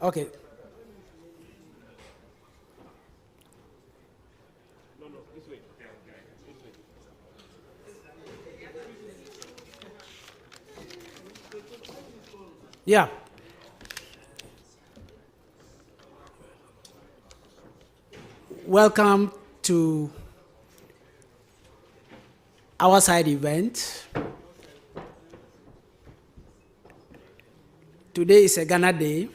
Okay. This way. Yeah. Welcome to our side event. Today is a Ghana Day.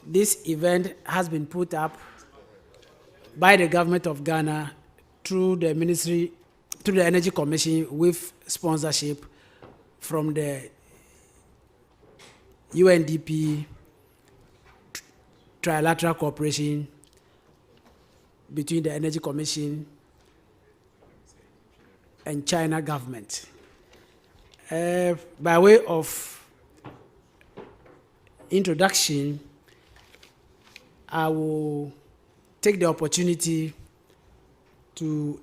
This event has been put up by the government of Ghana through the Ministry, through the Energy Commission with sponsorship from the UNDP, Trilateral Cooperation between the Energy Commission and China government. By way of introduction, I will take the opportunity to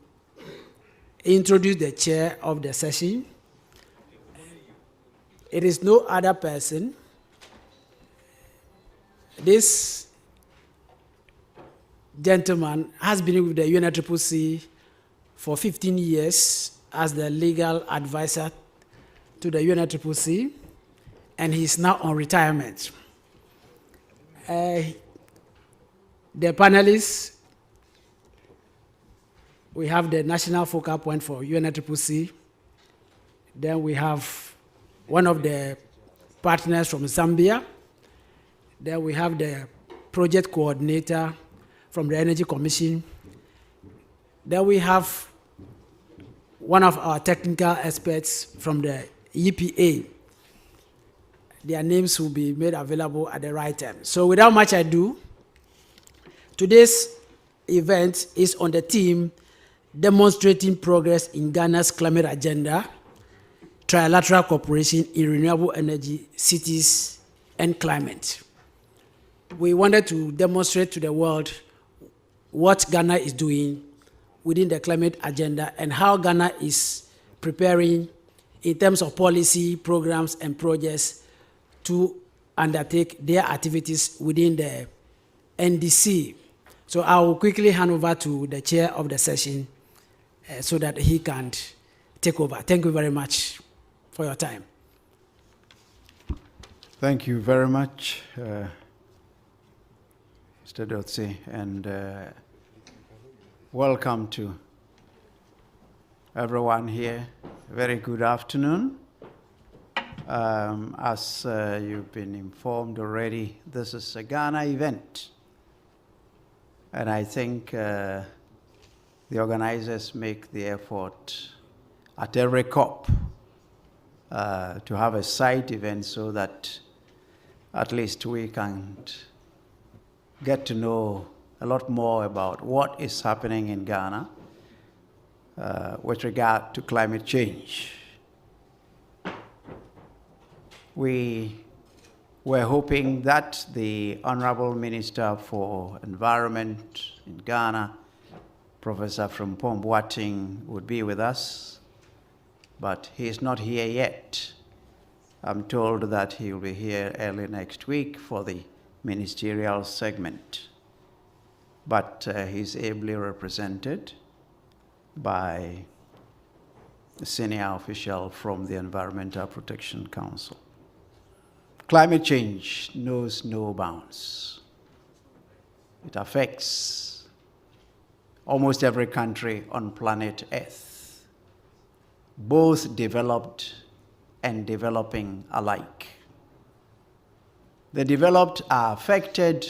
introduce the chair of the session. It is no other person. This gentleman has been with the UNFCCC for 15 years as the legal advisor to the UNFCCC, and he's now on retirement. The panelists, we have the national focal point for UNFCCC. Then we have one of the partners from Zambia. Then we have the project coordinator from the Energy Commission. Then we have one of our technical experts from the EPA. Their names will be made available at the right time. So without much ado, today's event is on the theme Demonstrating Progress in Ghana's Climate Agenda, Trilateral Cooperation in Renewable Energy, Cities, and Climate. We wanted to demonstrate to the world what Ghana is doing within the climate agenda and how Ghana is preparing in terms of policy, programs, and projects to undertake their activities within the NDC. So I will quickly hand over to the chair of the session so that he can take over. Thank you very much for your time. Thank you very much, Mr. Dotse, and welcome to everyone here. Very good afternoon. As you've been informed already, this is a Ghana event. And I think the organizers make the effort at every COP to have a side event so that at least we can get to know a lot more about what is happening in Ghana with regard to climate change. We were hoping that the Honorable Minister for Environment in Ghana, Professor Frimpong Boateng, would be with us, but he is not here yet. I'm told that he will be here early next week for the ministerial segment, but he's ably represented by a senior official from the Environmental Protection Council. Climate change knows no bounds. It affects almost every country on planet Earth, both developed and developing alike. The developed are affected,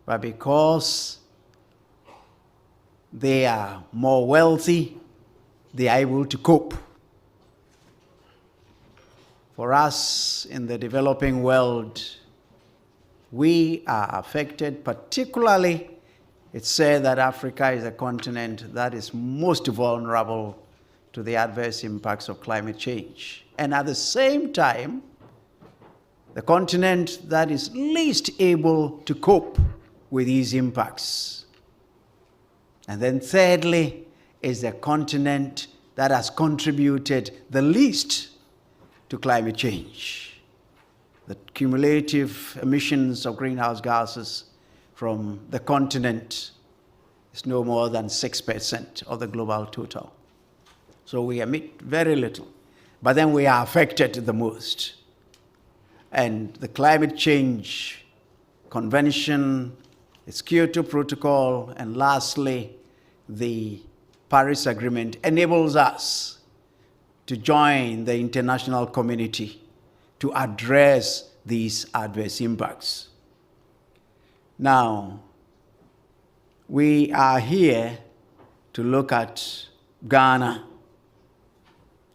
but because they are more wealthy, they are able to cope. For us in the developing world, we are affected, particularly it's said that Africa is a continent that is most vulnerable to the adverse impacts of climate change. And at the same time, the continent that is least able to cope with these impacts. And then thirdly, is the continent that has contributed the least to climate change. the cumulative emissions of greenhouse gases from the continent is no more than 6% of the global total. So we emit very little, but then we are affected the most. And the Climate Change Convention, its Kyoto Protocol, and lastly, the Paris Agreement enables us to join the international community to address these adverse impacts. Now, we are here to look at Ghana.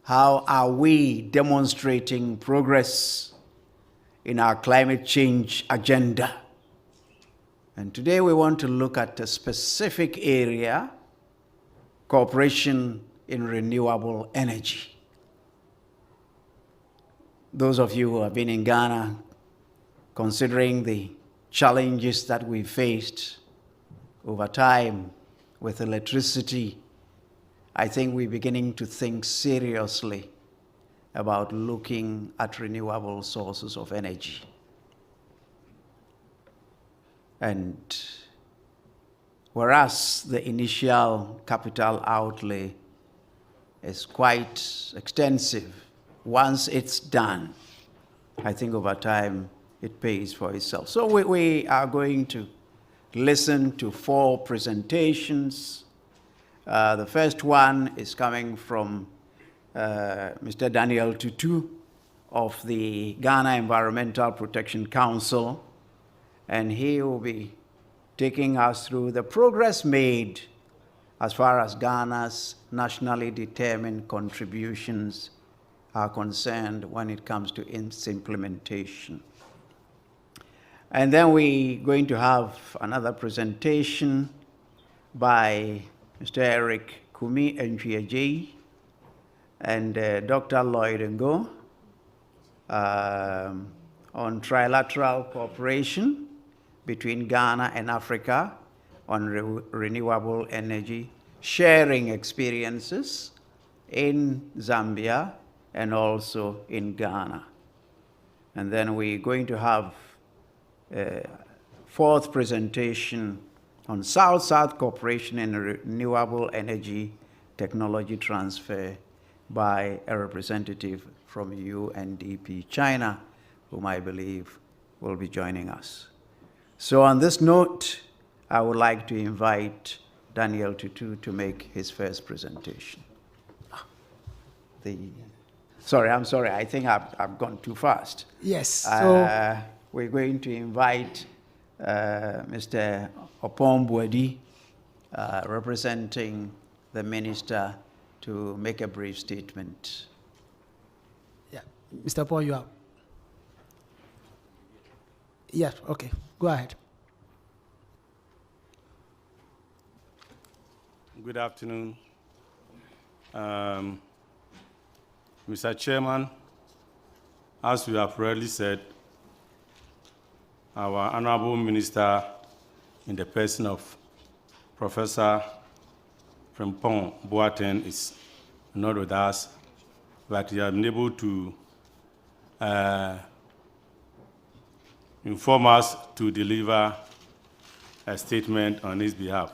How are we demonstrating progress in our climate change agenda? And today we want to look at a specific area, cooperation in renewable energy. Those of you who have been in Ghana, considering the challenges that we faced over time with electricity, I think we're beginning to think seriously about looking at renewable sources of energy. And whereas the initial capital outlay is quite extensive, once it's done, I think over time it pays for itself. So we are going to listen to 4 presentations. The first one is coming from Mr. Daniel Tutu of the Ghana Environmental Protection Council, and he will be taking us through the progress made as far as Ghana's nationally determined contributions are concerned when it comes to its implementation. And then we're going to have another presentation by Mr. Eric Kumi, Antwi-Agyei-Ghana, and Dr. Lloyd Ngo on Trilateral Cooperation between Ghana and Africa on renewable energy, sharing experiences in Zambia and also in Ghana. And then we're going to have a 4th presentation on South-South cooperation in renewable energy technology transfer by a representative from UNDP China, whom I believe will be joining us. So on this note, I would like to invite Daniel Tutu to make his first presentation. I'm sorry, I think I've gone too fast. Yes. We're going to invite Mr. Opon-Boadi, representing the minister, to make a brief statement. Yeah, Mr. Opon, you are. Yes, okay, go ahead. Good afternoon. Mr. Chairman, as we have already said, our Honorable Minister, in the person of Professor Frimpong Boateng, is not with us, but he has been able to inform us to deliver a statement on his behalf.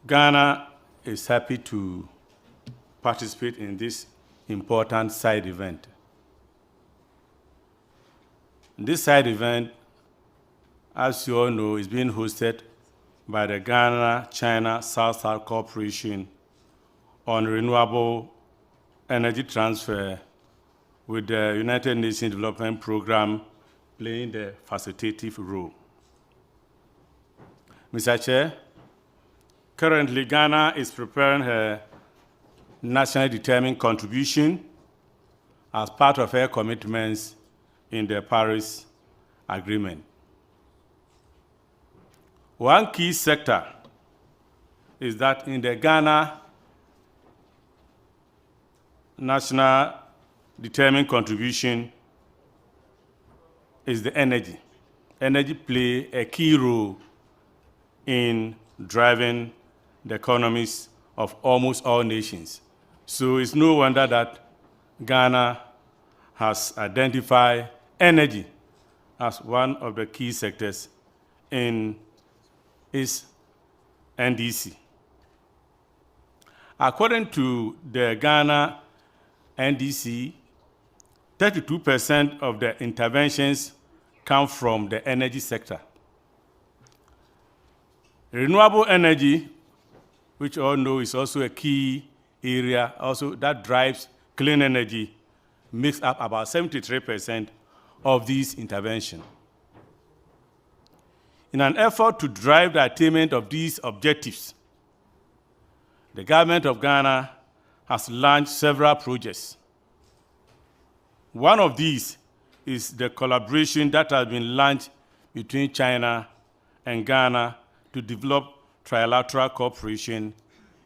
Ghana is happy to participate in this important side event. This side event, as you all know, is being hosted by the Ghana-China South-South Cooperation on renewable energy transfer, with the United Nations Development Programme playing the facilitative role. Mr. Chair, currently Ghana is preparing her nationally determined contribution as part of her commitments in the Paris Agreement. One key sector is that in the Ghana national determined contribution is the energy. Energy play a key role in driving the economies of almost all nations. So it's no wonder that Ghana has identified energy as one of the key sectors in its NDC. According to the Ghana NDC, 32% of the interventions come from the energy sector. Renewable energy, which all know is also a key area, also that drives clean energy, makes up about 73% of these interventions. In an effort to drive the attainment of these objectives, the government of Ghana has launched several projects. One of these is the collaboration that has been launched between China and Ghana to develop Trilateral Cooperation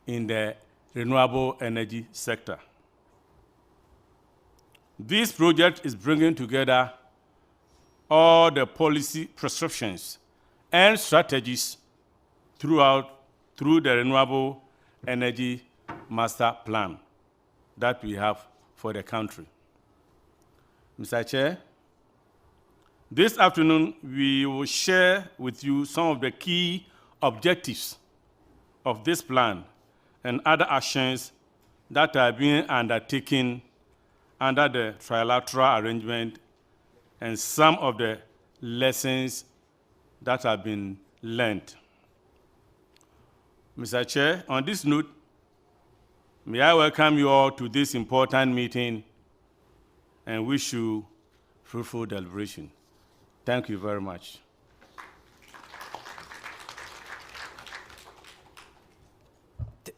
in the renewable energy sector. This project is bringing together all the policy prescriptions and strategies through the renewable energy master plan that we have for the country. Mr. Chair, this afternoon we will share with you some of the key objectives of this plan and other actions that are being undertaken under the trilateral arrangement and some of the lessons that have been learned. Mr. Chair, on this note, may I welcome you all to this important meeting and wish you fruitful deliberation. Thank you very much.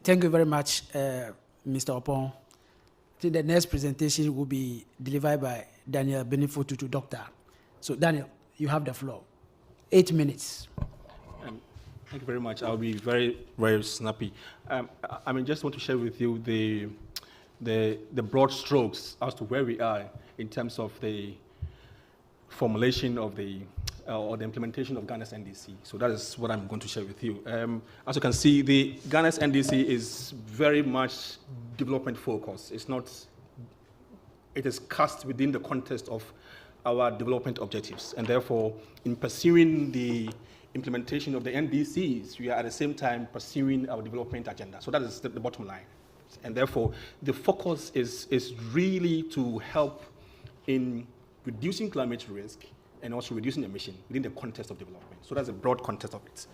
Thank you very much, Mr. Opon. I think the next presentation will be delivered by Daniel Benifotutu, Doctor. So, Daniel, you have the floor. 8 minutes. Thank you very much. I'll be very, very snappy. I just want to share with you the broad strokes as to where we are in terms of the formulation of or the implementation of Ghana's NDC. So that is what I'm going to share with you. As you can see, the Ghana's NDC is very much development focused. It is cast within the context of our development objectives. And therefore, in pursuing the implementation of the NDCs, we are at the same time pursuing our development agenda. So that is the bottom line. And therefore, the focus is really to help in reducing climate risk and also reducing emission within the context of development. So that's a broad context of it.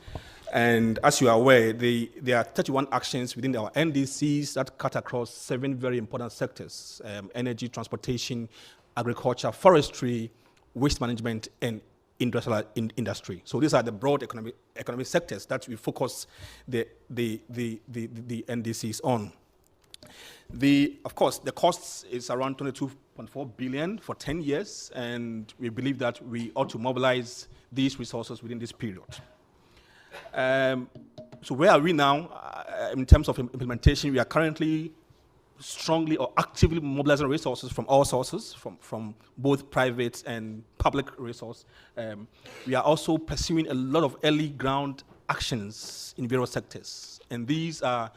And as you are aware, there are 31 actions within our NDCs that cut across 7 very important sectors: energy, transportation, agriculture, forestry, waste management, and industrial industry. So these are the broad economic sectors that we focus the NDCs on. Of course, the cost is around 22.4 billion for 10 years, and we believe that we ought to mobilize these resources within this period. So where are we now in terms of implementation? We are currently strongly or actively mobilizing resources from all sources, from both private and public resources. We are also pursuing a lot of early ground actions in various sectors, and these are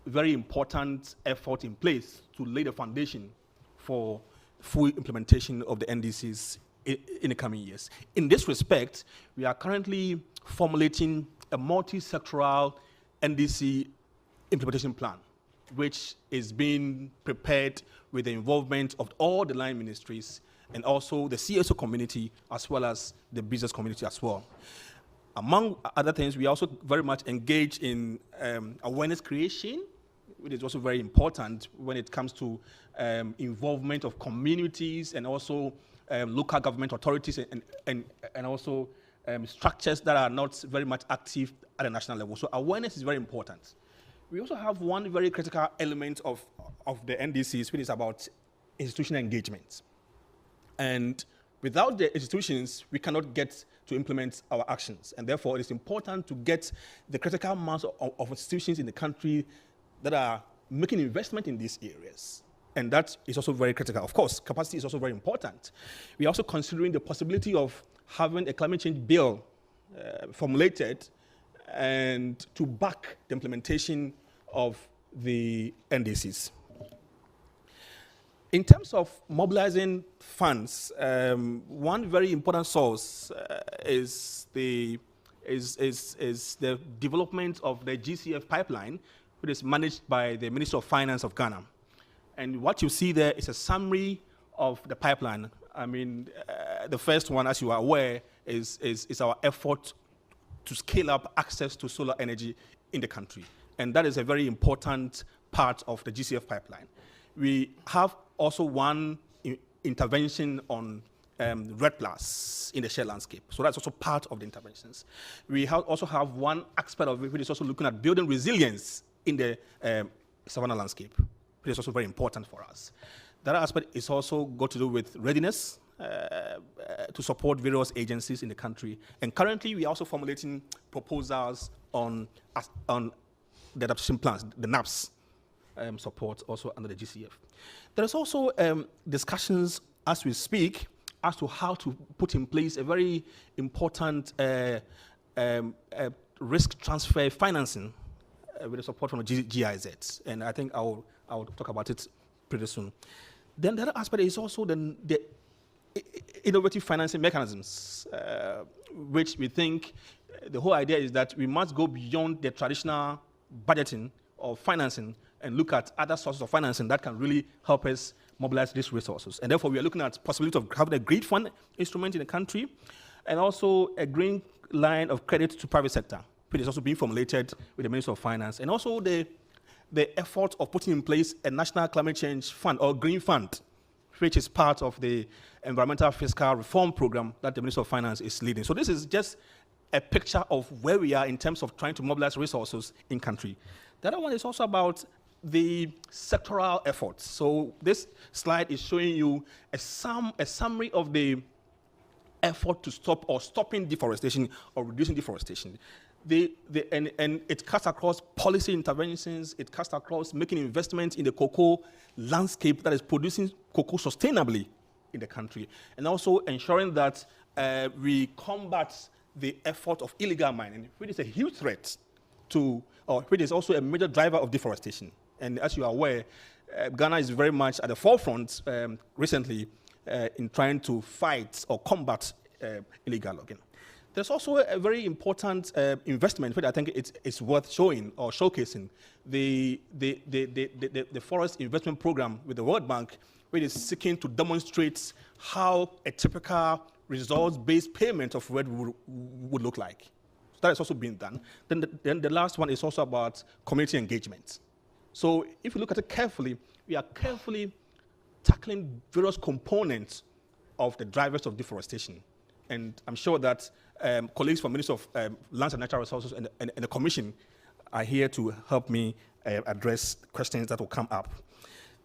very important effort in place to lay the foundation for full implementation of the NDCs in the coming years. In this respect, we are currently formulating a multi-sectoral NDC implementation plan, which is being prepared with the involvement of all the line ministries and also the CSO community as well as the business community as well. Among other things, we also very much engage in awareness creation, which is also very important when it comes to involvement of communities and also local government authorities and also structures that are not very much active at a national level. So awareness is very important. We also have one very critical element of the NDCs, which is about institutional engagement. And without the institutions, we cannot get to implement our actions. And therefore, it is important to get the critical mass of institutions in the country that are making investment in these areas. And that is also very critical. Of course, capacity is also very important. We are also considering the possibility of having a climate change bill formulated and to back the implementation of the NDCs. In terms of mobilizing funds, one very important source is the development of the GCF pipeline, which is managed by the Ministry of Finance of Ghana. And what you see there is a summary of the pipeline. I mean, the first one, as you are aware, is our effort to scale up access to solar energy in the country. And that is a very important part of the GCF pipeline. We have also one intervention on RETT plus in the share landscape. So that's also part of the interventions. We also have one aspect of it which is also looking at building resilience in the savanna landscape, which is also very important for us. That aspect is also got to do with readiness to support various agencies in the country. And currently, we are also formulating proposals on the adaptation plans, the NAPS support also under the GCF. There is also discussions as we speak as to how to put in place a very important risk transfer financing with the support from the GIZ. And I think I'll talk about it pretty soon. Then the other aspect is also the innovative financing mechanisms, which we think the whole idea is that we must go beyond the traditional budgeting or financing and look at other sources of financing that can really help us mobilize these resources. And therefore, we are looking at the possibility of having a green fund instrument in the country and also a green line of credit to private sector, which is also being formulated with the Ministry of Finance. And also the effort of putting in place a national climate change fund or green fund, which is part of the environmental fiscal reform program that the Ministry of Finance is leading. So this is just a picture of where we are in terms of trying to mobilize resources in country. The other one is also about the sectoral efforts. So this slide is showing you a summary of the effort to stop or stopping deforestation or reducing deforestation. And it cuts across policy interventions, it cuts across making investments in the cocoa landscape that is producing cocoa sustainably in the country, and also ensuring that we combat the effort of illegal mining, which is a huge threat to, or which is also a major driver of deforestation. And as you are aware, Ghana is very much at the forefront recently in trying to fight or combat illegal logging. There's also a very important investment, which I think it's worth showing or showcasing, the Forest Investment Program with the World Bank, which is seeking to demonstrate how a typical results-based payment of RETT would look like. So that is also being done. Then the last one is also about community engagement. So if you look at it carefully, we are carefully tackling various components of the drivers of deforestation. And I'm sure that colleagues from Ministry of Lands and Natural Resources and the Commission are here to help me address questions that will come up.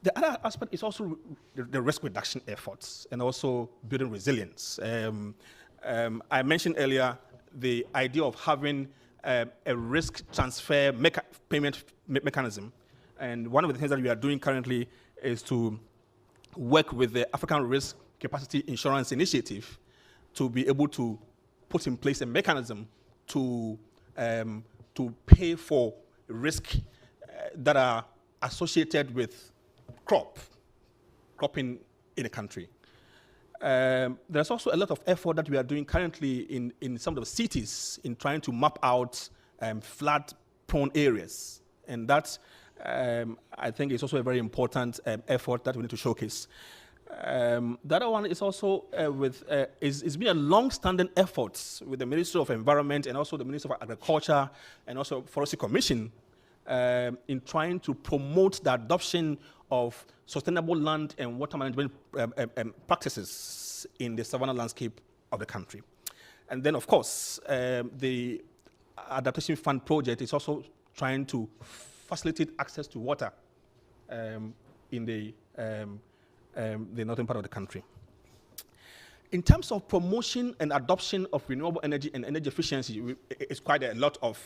The other aspect is also the risk reduction efforts and also building resilience. I mentioned earlier the idea of having a risk transfer payment mechanism. And one of the things that we are doing currently is to work with the African Risk Capacity Insurance Initiative to be able to put in place a mechanism to pay for risk that are associated with cropping in the country. There's also a lot of effort that we are doing currently in some of the cities in trying to map out flood-prone areas. And that, I think, is also a very important effort that we need to showcase. The other one is also it's been a long-standing effort with the Ministry of Environment and also the Ministry of Agriculture and also Forestry Commission in trying to promote the adoption of sustainable land and water management practices in the savanna landscape of the country. And then, of course, the Adaptation Fund project is also trying to facilitate access to water in the northern part of the country. In terms of promotion and adoption of renewable energy and energy efficiency, it's quite a lot of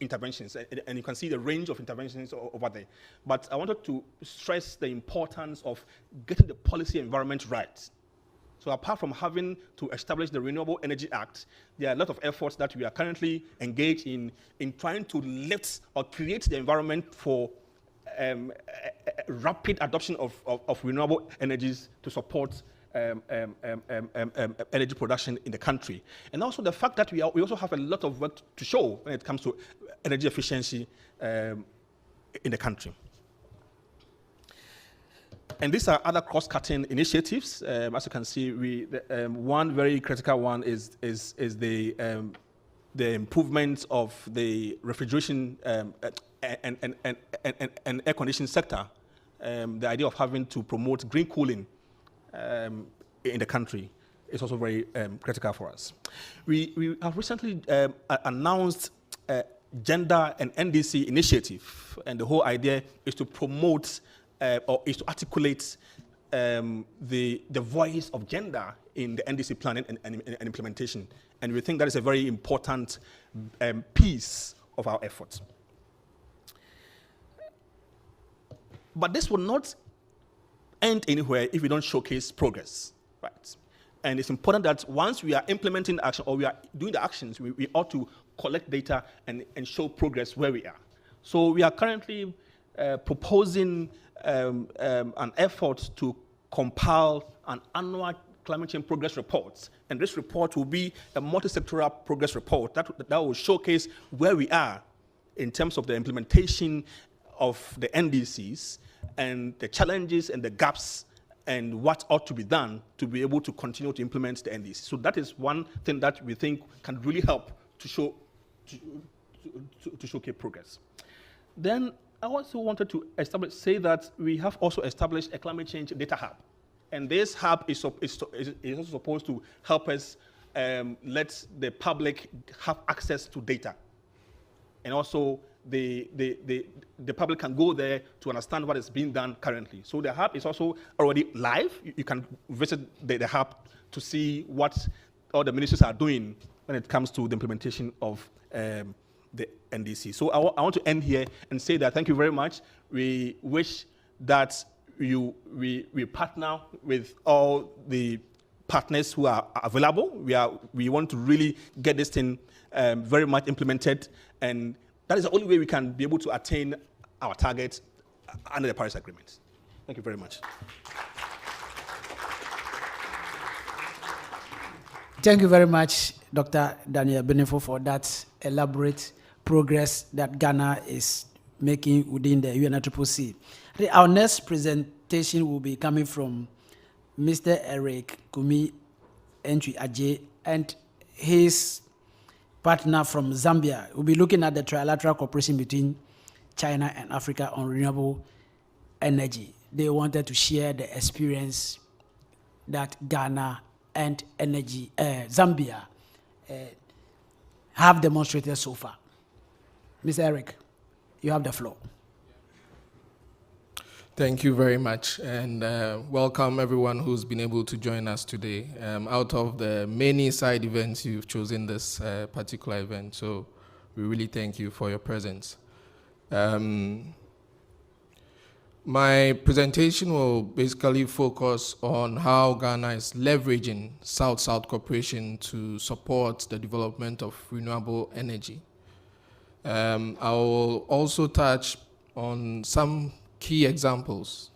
interventions, and you can see the range of interventions over there. But I wanted to stress the importance of getting the policy environment right. So apart from having to establish the Renewable Energy Act, there are a lot of efforts that we are currently engaged in trying to lift or create the environment for rapid adoption of renewable energies to support energy production in the country. And also the fact that we also have a lot of work to show when it comes to energy efficiency in the country. And these are other cross-cutting initiatives. As you can see, one very critical one is the improvement of the refrigeration and air conditioning sector. The idea of having to promote green cooling in the country is also very critical for us. We have recently announced a gender and NDC initiative, and the whole idea is to promote or is to articulate the voice of gender in the NDC planning and implementation. And we think that is a very important piece of our efforts. But this will not end anywhere if we don't showcase progress, right? And it's important that once we are implementing action or we are doing the actions, we ought to collect data and show progress where we are. So we are currently proposing an effort to compile an annual climate change progress report. And this report will be a multi-sectoral progress report that will showcase where we are in terms of the implementation of the NDCs and the challenges and the gaps and what ought to be done to be able to continue to implement the NDCs. So that is one thing that we think can really help to showcase progress. Then I also wanted to say that we have also established a climate change data hub. And this hub is also supposed to help us let the public have access to data. And also the public can go there to understand what is being done currently. So the hub is also already live. You can visit the hub to see what all the ministries are doing when it comes to the implementation of the NDC. So I want to end here and say that thank you very much. We wish that we partner with all the partners who are available. We want to really get this thing very much implemented, and that is the only way we can be able to attain our targets under the Paris Agreement. Thank you very much. Thank you very much, Dr. Daniel Benefo, for that elaborate progress that Ghana is making within the UNFCCC. Our next presentation will be coming from Mr. Eric Kumi Antwi-Agyei and his partner from Zambia. We'll be looking at the Trilateral Cooperation between China and Africa on renewable energy. They wanted to share the experience that Ghana and Zambia have demonstrated so far. Mr. Eric, you have the floor. Thank you very much, and welcome everyone who's been able to join us today. Out of the many side events, you've chosen this particular event, so we really thank you for your presence. My presentation will basically focus on how Ghana is leveraging South-South cooperation to support the development of renewable energy. I will also touch on some key examples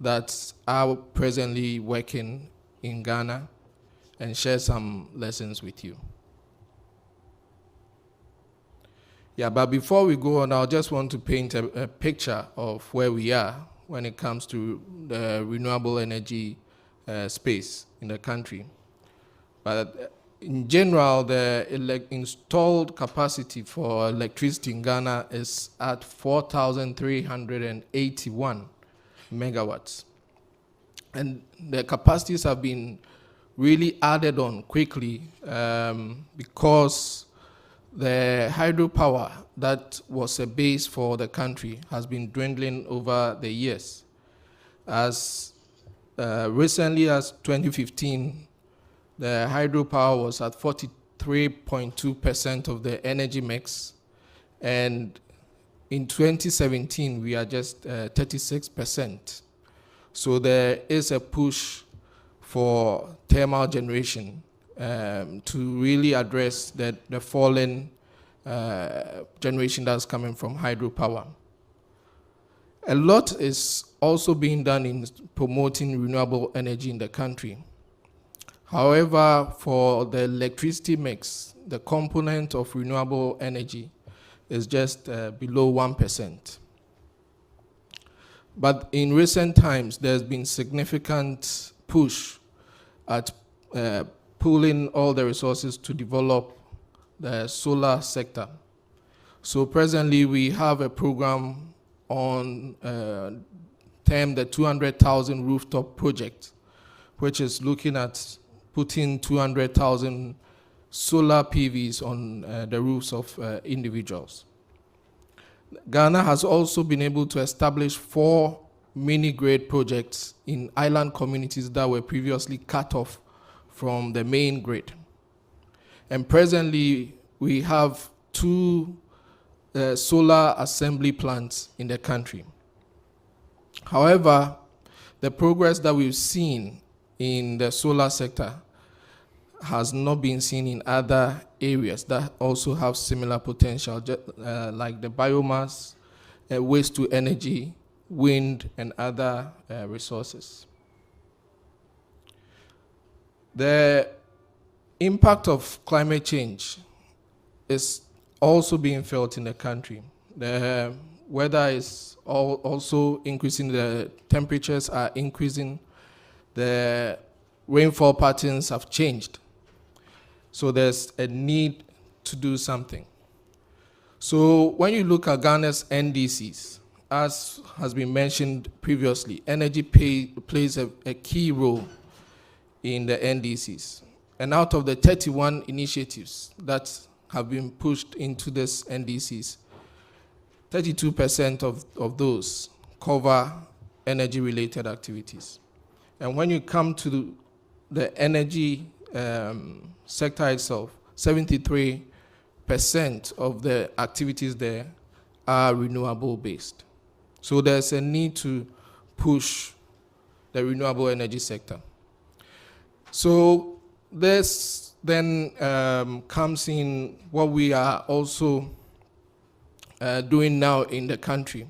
that are presently working in Ghana and share some lessons with you. Yeah, but before we go on, I just want to paint a picture of where we are when it comes to the renewable energy space in the country. But in general, the installed capacity for electricity in Ghana is at 4,381 megawatts. And the capacities have been really added on quickly because the hydropower that was a base for the country has been dwindling over the years. As recently as 2015, the hydropower was at 43.2% of the energy mix, and in 2017 we are just 36%. So there is a push for thermal generation to really address the fallen generation that's coming from hydropower. A lot is also being done in promoting renewable energy in the country. However, for the electricity mix, the component of renewable energy is just below 1%. But in recent times, there's been significant push at pooling all the resources to develop the solar sector. So presently, we have a program on termed the 200,000 rooftop project, which is looking at putting 200,000 solar PVs on the roofs of individuals. Ghana has also been able to establish 4 mini-grid projects in island communities that were previously cut off from the main grid. And presently, we have 2 solar assembly plants in the country. However, the progress that we've seen in the solar sector has not been seen in other areas that also have similar potential, like the biomass, waste to energy, wind, and other resources. The impact of climate change is also being felt in the country. The weather is also increasing, the temperatures are increasing, the rainfall patterns have changed. So there's a need to do something. So when you look at Ghana's NDCs, as has been mentioned previously, energy plays a key role in the NDCs. And out of the 31 initiatives that have been pushed into this NDCs, 32% of those cover energy-related activities. And when you come to the energy sector itself, 73% of the activities there are renewable-based. So there's a need to push the renewable energy sector. So this then comes in what we are also doing now in the country.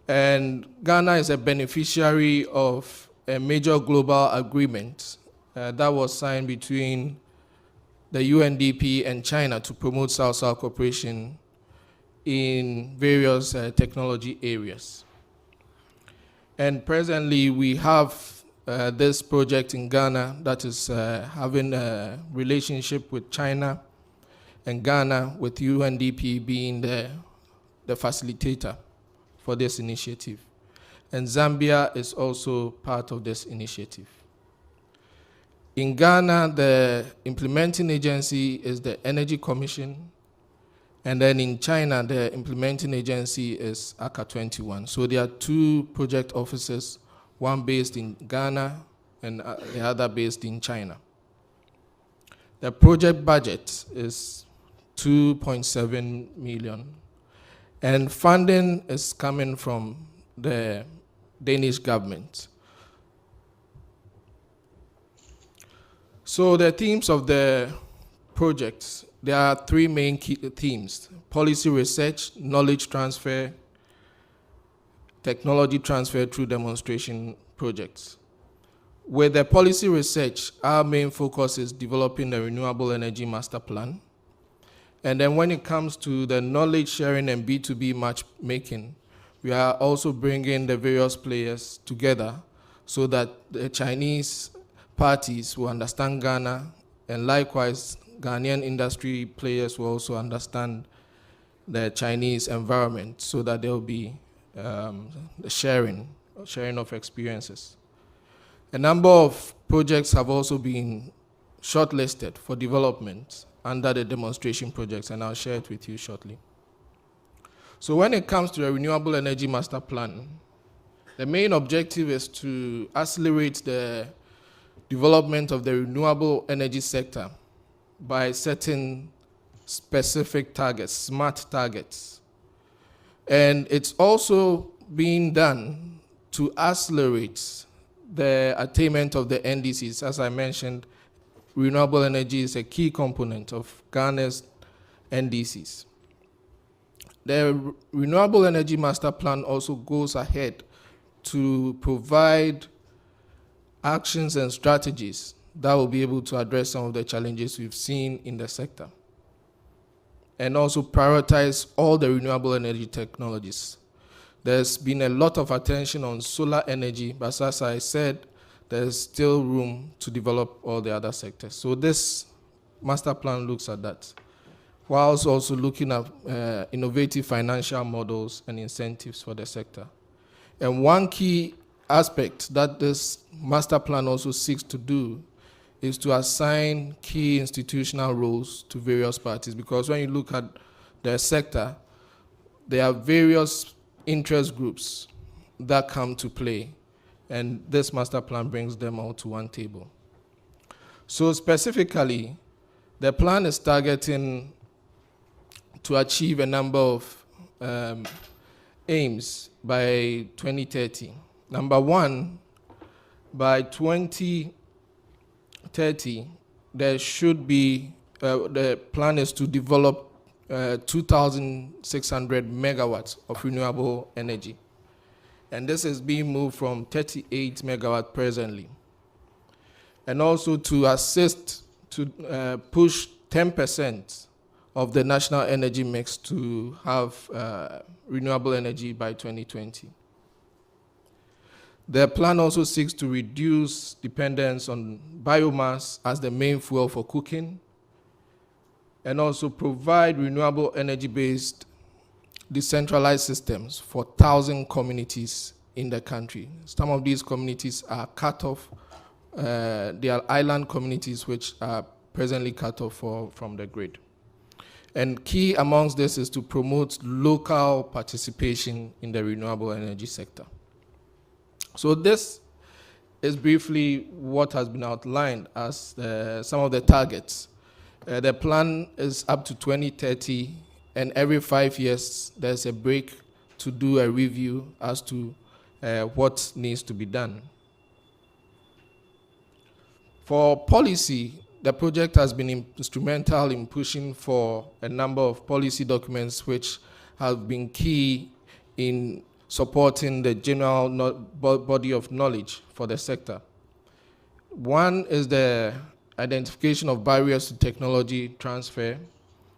And Ghana is a beneficiary of a major global agreement that was signed between the UNDP and China to promote South-South cooperation in various technology areas. And presently, we have this project in Ghana that is having a relationship with China and Ghana, with UNDP being the facilitator for this initiative. And Zambia is also part of this initiative. In Ghana, the implementing agency is the Energy Commission, and then in China, the implementing agency is ACA 21. So there are 2 project offices, one based in Ghana and the other based in China. The project budget is 2.7 million, and funding is coming from the Danish government. So the themes of the projects, there are 3 main key themes: policy research, knowledge transfer, technology transfer through demonstration projects. With the policy research, our main focus is developing the Renewable Energy Master Plan. And then when it comes to the knowledge sharing and B2B matchmaking, we are also bringing the various players together so that the Chinese parties will understand Ghana, and likewise, Ghanaian industry players will also understand the Chinese environment, so that there will be the sharing of experiences. A number of projects have also been shortlisted for development under the demonstration projects, and I'll share it with you shortly. So when it comes to the Renewable Energy Master Plan, the main objective is to accelerate the development of the renewable energy sector by setting specific targets, smart targets. And it's also being done to accelerate the attainment of the NDCs. As I mentioned, renewable energy is a key component of Ghana's NDCs. the Renewable Energy Master Plan also goes ahead to provide actions and strategies that will be able to address some of the challenges we've seen in the sector, and also prioritize all the renewable energy technologies. There's been a lot of attention on solar energy, but as I said, there's still room to develop all the other sectors. So this master plan looks at that, whilst also looking at innovative financial models and incentives for the sector. And one key aspect that this master plan also seeks to do is to assign key institutional roles to various parties, because when you look at the sector, there are various interest groups that come to play, and this master plan brings them all to one table. So specifically, the plan is targeting to achieve a number of aims by 2030. Number one, by 2030, there should be, the plan is to develop 2,600 megawatts of renewable energy. And this is being moved from 38 megawatts presently. And also to assist to push 10% of the national energy mix to have renewable energy by 2020. The plan also seeks to reduce dependence on biomass as the main fuel for cooking, and also provide renewable energy-based decentralized systems for 1,000 communities in the country. Some of these communities are cut off. They are island communities which are presently cut off from the grid. And key amongst this is to promote local participation in the renewable energy sector. So this is briefly what has been outlined as some of the targets. The plan is up to 2030, and every 5 years there's a break to do a review as to what needs to be done. For policy, the project has been instrumental in pushing for a number of policy documents which have been key in supporting the general body of knowledge for the sector. One is the identification of barriers to technology transfer.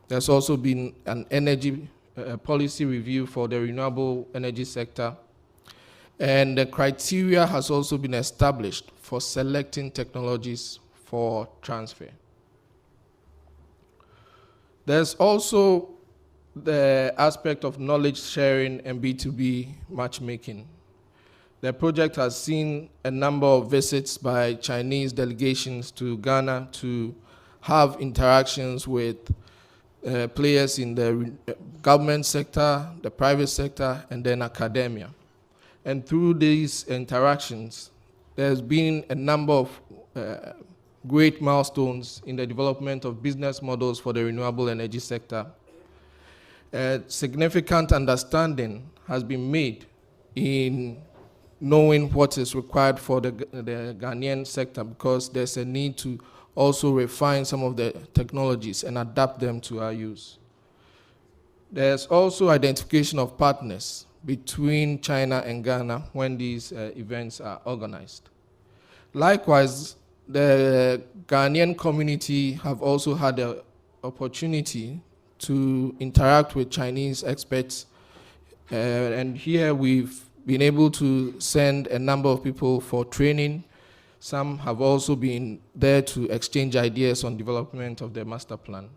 There's also been an energy policy review for the renewable energy sector. And the criteria has also been established for selecting technologies for transfer. There's also the aspect of knowledge sharing and B2B matchmaking. The project has seen a number of visits by Chinese delegations to Ghana to have interactions with players in the government sector, the private sector, and then academia. And through these interactions, there's been a number of great milestones in the development of business models for the renewable energy sector. A significant understanding has been made in knowing what is required for the Ghanaian sector, because there's a need to also refine some of the technologies and adapt them to our use. There's also identification of partners between China and Ghana when these events are organized. Likewise, the Ghanaian community have also had the opportunity to interact with Chinese experts, and here we've been able to send a number of people for training. Some have also been there to exchange ideas on development of the master plan.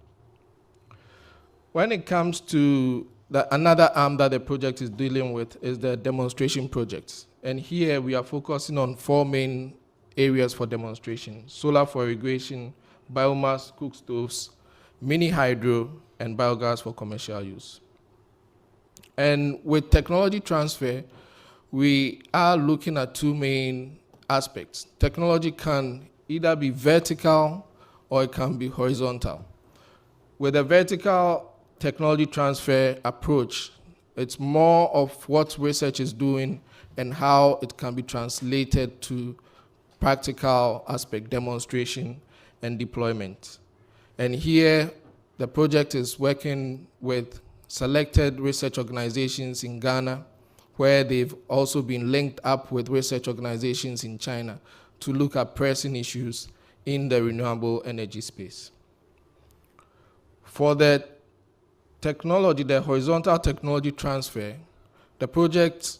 When it comes to another arm that the project is dealing with is the demonstration projects. And here we are focusing on 4 main areas for demonstration: solar for irrigation, biomass, cook stoves, mini hydro, and biogas for commercial use. And with technology transfer, we are looking at 2 main aspects. Technology can either be vertical or it can be horizontal. With a vertical technology transfer approach, it's more of what research is doing and how it can be translated to practical aspect, demonstration, and deployment. And here, the project is working with selected research organizations in Ghana, where they've also been linked up with research organizations in China to look at pressing issues in the renewable energy space. For the technology, the horizontal technology transfer, the project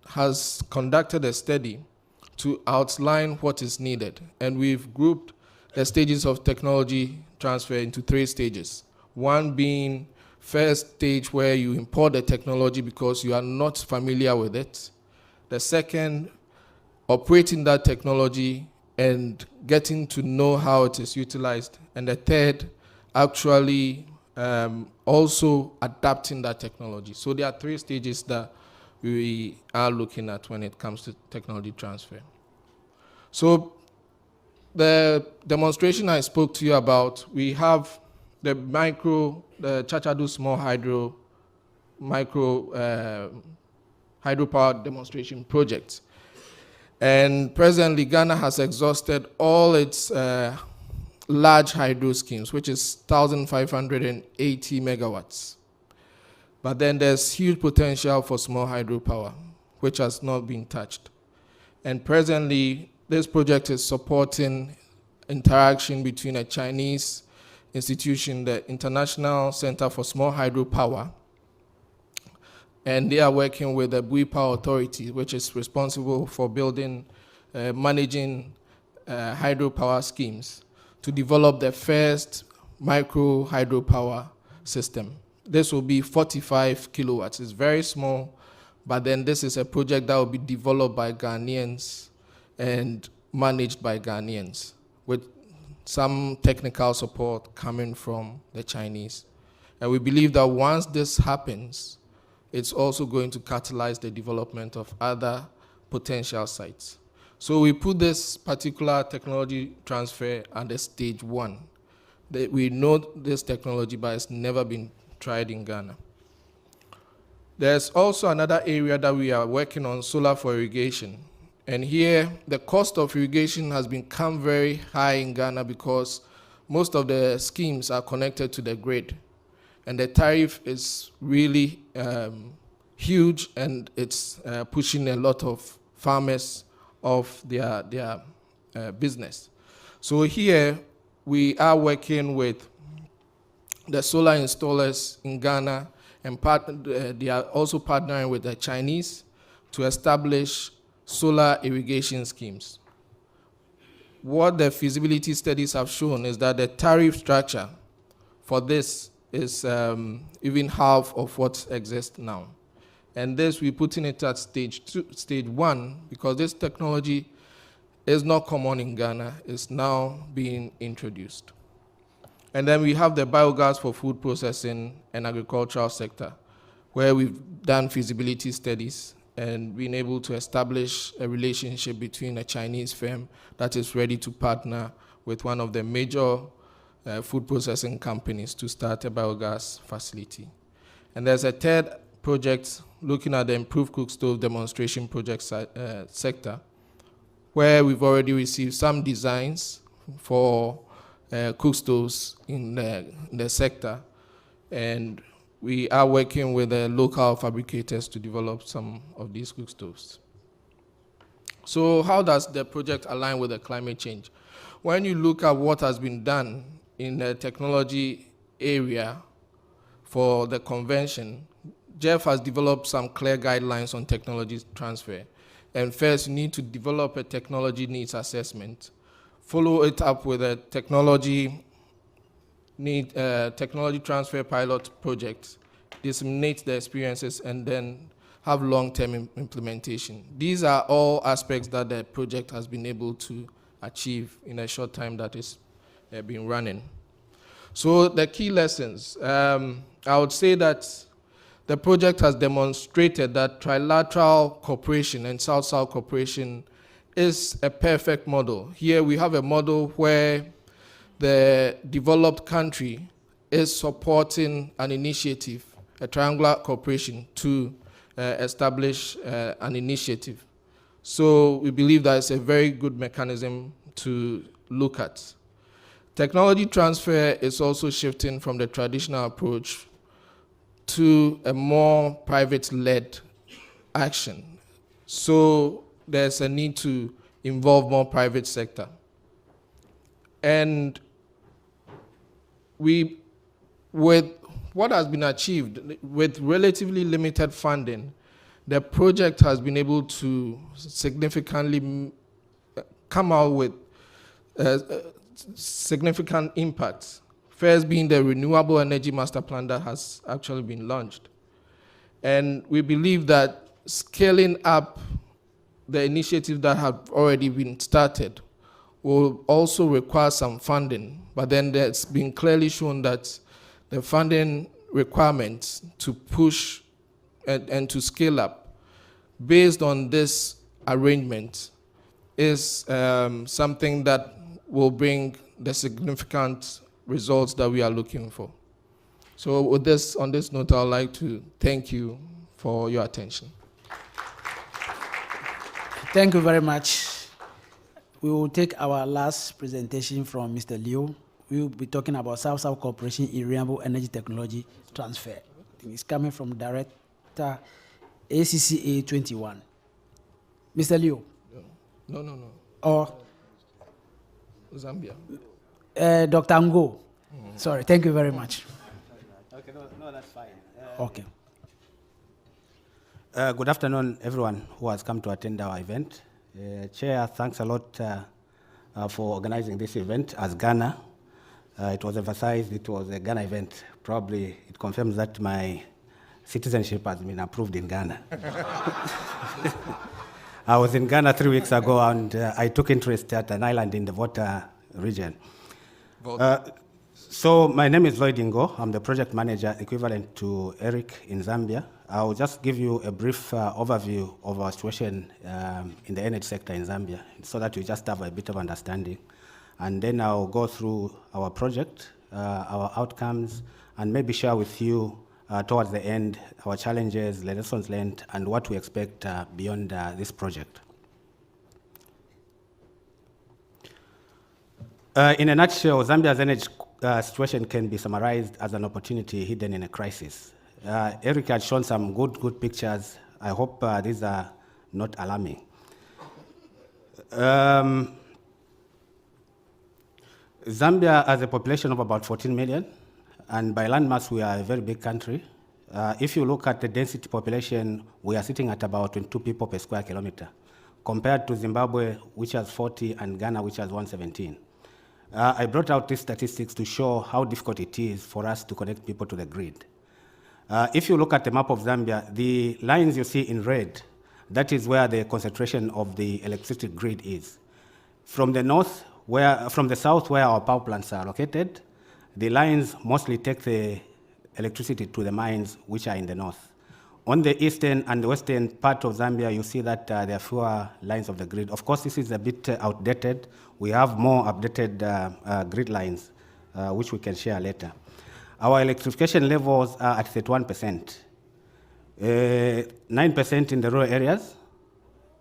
has conducted a study to outline what is needed, and we've grouped the stages of technology transfer into 3 stages. One being first stage where you import the technology because you are not familiar with it. The second, operating that technology and getting to know how it is utilized. And the third, actually also adapting that technology. So there are 3 stages that we are looking at when it comes to technology transfer. So the demonstration I spoke to you about, we have the Chachadu small hydro hydropower demonstration project. And presently, Ghana has exhausted all its large hydro schemes, which is 1,580 megawatts. But then there's huge potential for small hydropower, which has not been touched. And presently, this project is supporting interaction between a Chinese institution, the International Center for Small Hydropower, and they are working with the Bui Power Authority, which is responsible for building, managing hydropower schemes to develop the first micro hydropower system. This will be 45 kilowatts. It's very small, but then this is a project that will be developed by Ghanaians and managed by Ghanaians, with some technical support coming from the Chinese. And we believe that once this happens, it's also going to catalyze the development of other potential sites. So we put this particular technology transfer under stage 1. We know this technology, but it's never been tried in Ghana. There's also another area that we are working on, solar for irrigation. And here, the cost of irrigation has become very high in Ghana because most of the schemes are connected to the grid. And the tariff is really huge, and it's pushing a lot of farmers off their business. So here, we are working with the solar installers in Ghana, and they are also partnering with the Chinese to establish solar irrigation schemes. What the feasibility studies have shown is that the tariff structure for this is even half of what exists now. And this, we're putting it at stage 1, because this technology is not common in Ghana. It's now being introduced. And then we have the biogas for food processing and agricultural sector, where we've done feasibility studies and been able to establish a relationship between a Chinese firm that is ready to partner with one of the major food processing companies to start a biogas facility. And there's a third project looking at the improved cook stove demonstration project sector, where we've already received some designs for cook stoves in the sector, and we are working with the local fabricators to develop some of these cook stoves. So how does the project align with the climate change? When you look at what has been done in the technology area for the convention, Jeff has developed some clear guidelines on technology transfer. And first, you need to develop a technology needs assessment, follow it up with a technology transfer pilot project, disseminate the experiences, and then have long-term implementation. These are all aspects that the project has been able to achieve in a short time that it's been running. So the key lessons, I would say that the project has demonstrated that trilateral cooperation and South-South cooperation is a perfect model. Here we have a model where the developed country is supporting an initiative, a triangular cooperation, to establish an initiative. So we believe that it's a very good mechanism to look at. Technology transfer is also shifting from the traditional approach to a more private-led action. So there's a need to involve more private sector. And with what has been achieved, with relatively limited funding, the project has been able to significantly come out with significant impacts. First being the Renewable Energy Master Plan that has actually been launched. And we believe that scaling up the initiatives that have already been started will also require some funding. But then it's been clearly shown that the funding requirements to push and to scale up based on this arrangement is something that will bring the significant results that we are looking for. So with this, on this note, I'd like to thank you for your attention. Thank you very much. We will take our last presentation from Mr. Liu. We will be talking about South-South cooperation in renewable energy technology transfer. I think it's coming from Director ACCA 21. Mr. Liu. No. Or Zambia. Dr. Ngo. Sorry, thank you very much. Okay, no, that's fine. Okay. Good afternoon, everyone who has come to attend our event. Chair, thanks a lot for organizing this event as Ghana. It was emphasized it was a Ghana event. Probably it confirms that my citizenship has been approved in Ghana. I was in Ghana 3 weeks ago, and I took interest at an island in the Volta region. So my name is Lloyd Ngo. I'm the project manager equivalent to Eric in Zambia. I'll just give you a brief overview of our situation in the energy sector in Zambia so that you just have a bit of understanding. And then I'll go through our project, our outcomes, and maybe share with you towards the end our challenges, the lessons learned, and what we expect beyond this project. In a nutshell, Zambia's energy situation can be summarized as an opportunity hidden in a crisis. Eric had shown some good pictures. I hope these are not alarming. Zambia has a population of about 14 million, and by landmass, we are a very big country. If you look at the density population, we are sitting at about 22 people per square kilometer, compared to Zimbabwe, which has 40, and Ghana, which has 117. I brought out these statistics to show how difficult it is for us to connect people to the grid. If you look at the map of Zambia, the lines you see in red, that is where the concentration of the electricity grid is. From the north, from the south where our power plants are located, the lines mostly take the electricity to the mines which are in the north. On the eastern and the western part of Zambia, you see that there are fewer lines of the grid. Of course, this is a bit outdated. We have more updated grid lines, which we can share later. Our electrification levels are at 31%, 9% in the rural areas.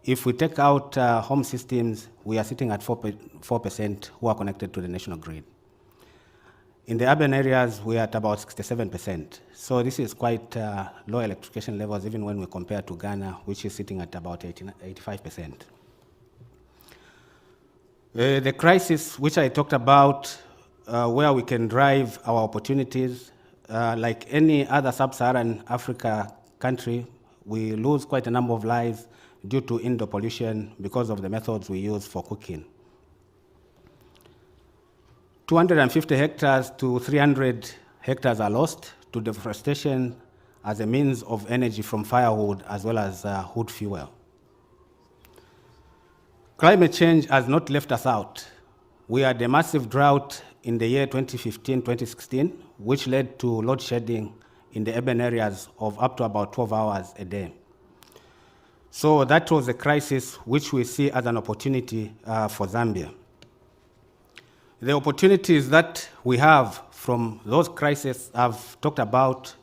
If we take out home systems, we are sitting at 4% who are connected to the national grid. In the urban areas, we are at about 67%. So this is quite low electrification levels, even when we compare to Ghana, which is sitting at about 85%. The crisis which I talked about, where we can drive our opportunities, like any other sub-Saharan Africa country, we lose quite a number of lives due to indoor pollution because of the methods we use for cooking. 250 hectares to 300 hectares are lost to deforestation as a means of energy from firewood as well as wood fuel. Climate change has not left us out. We had a massive drought in the year 2015-2016, which led to load shedding in the urban areas of up to about 12 hours a day. So that was a crisis which we see as an opportunity for Zambia. The opportunities that we have from those crises I've talked about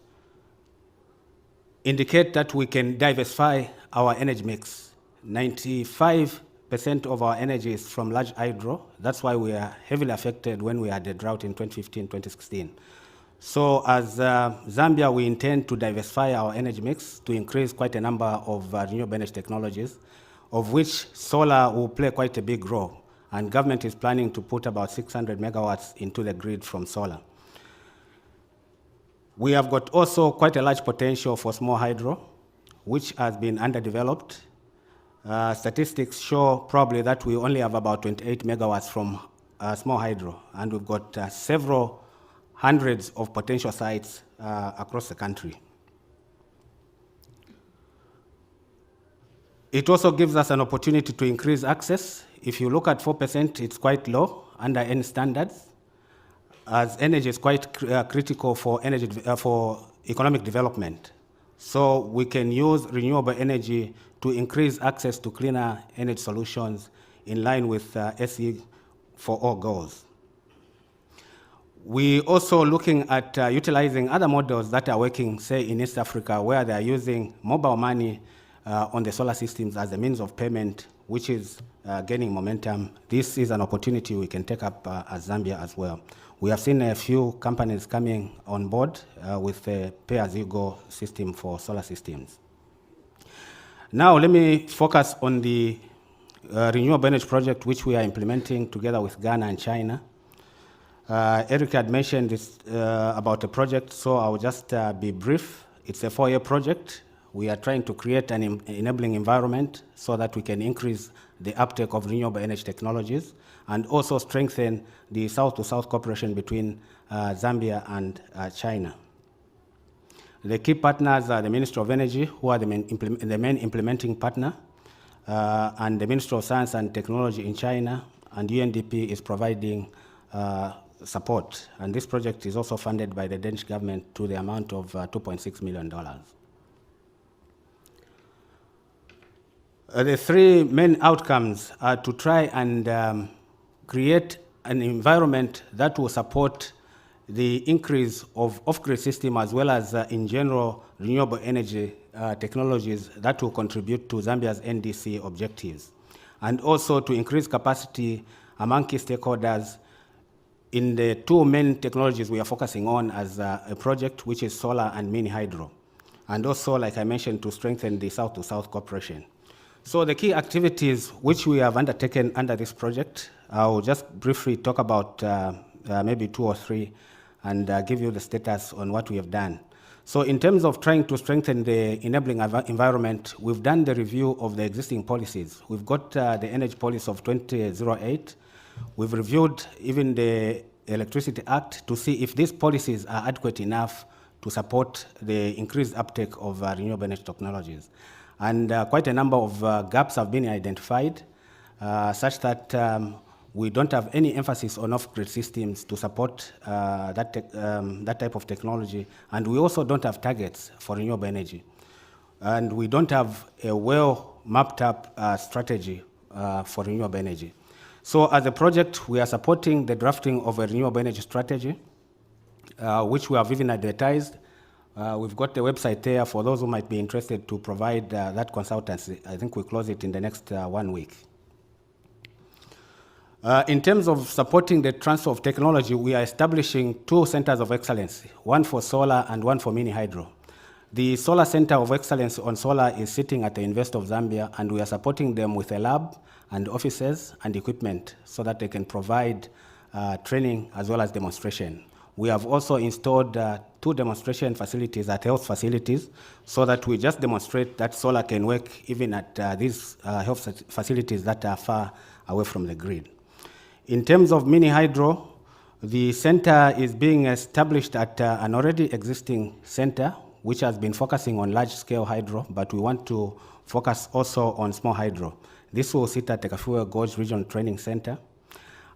indicate that we can diversify our energy mix. 95% of our energy is from large hydro. That's why we are heavily affected when we had the drought in 2015-2016. So as Zambia, we intend to diversify our energy mix to increase quite a number of renewable energy technologies, of which solar will play quite a big role. And government is planning to put about 600 megawatts into the grid from solar. We have got also quite a large potential for small hydro, which has been underdeveloped. Statistics show probably that we only have about 28 megawatts from small hydro, and we've got several hundreds of potential sites across the country. It also gives us an opportunity to increase access. If you look at 4%, it's quite low under any standards, as energy is quite critical for economic development. So we can use renewable energy to increase access to cleaner energy solutions in line with SE for all goals. We're also looking at utilizing other models that are working, say, in East Africa, where they are using mobile money on the solar systems as a means of payment, which is gaining momentum. This is an opportunity we can take up as Zambia as well. We have seen a few companies coming on board with a pay-as-you-go system for solar systems. Now let me focus on the renewable energy project which we are implementing together with Ghana and China. Eric had mentioned this, about the project, so I'll just be brief. It's a 4-year project. We are trying to create an enabling environment so that we can increase the uptake of renewable energy technologies and also strengthen the South-to-South cooperation between Zambia and China. The key partners are the Ministry of Energy, who are the main implementing partner, and the Ministry of Science and Technology in China, and UNDP is providing support. And this project is also funded by the Danish government to the amount of $2.6 million. The 3 main outcomes are to try and create an environment that will support the increase of off-grid system as well as, in general, renewable energy technologies that will contribute to Zambia's NDC objectives, and also to increase capacity among key stakeholders in the 2 main technologies we are focusing on as a project, which is solar and mini hydro, and also, like I mentioned, to strengthen the South-to-South cooperation. So the key activities which we have undertaken under this project, I'll just briefly talk about maybe 2 or 3 and give you the status on what we have done. So in terms of trying to strengthen the enabling environment, we've done the review of the existing policies. We've got the Energy Policy of 2008. We've reviewed even the Electricity Act to see if these policies are adequate enough to support the increased uptake of renewable energy technologies. And quite a number of gaps have been identified, such that we don't have any emphasis on off-grid systems to support that type of technology. And we also don't have targets for renewable energy. And we don't have a well-mapped-up strategy for renewable energy. So as a project, we are supporting the drafting of a renewable energy strategy, which we have even advertised. We've got the website there for those who might be interested to provide that consultancy. I think we close it in the next 1 week. In terms of supporting the transfer of technology, we are establishing 2 centers of excellence, one for solar and one for mini hydro. The Solar Center of Excellence on Solar is sitting at the University of Zambia, and we are supporting them with a lab and offices and equipment so that they can provide training as well as demonstration. We have also installed 2 demonstration facilities at health facilities so that we just demonstrate that solar can work even at these health facilities that are far away from the grid. In terms of mini hydro, the center is being established at an already existing center which has been focusing on large-scale hydro, but we want to focus also on small hydro. This will sit at the Kafue Gorge Regional Training Center.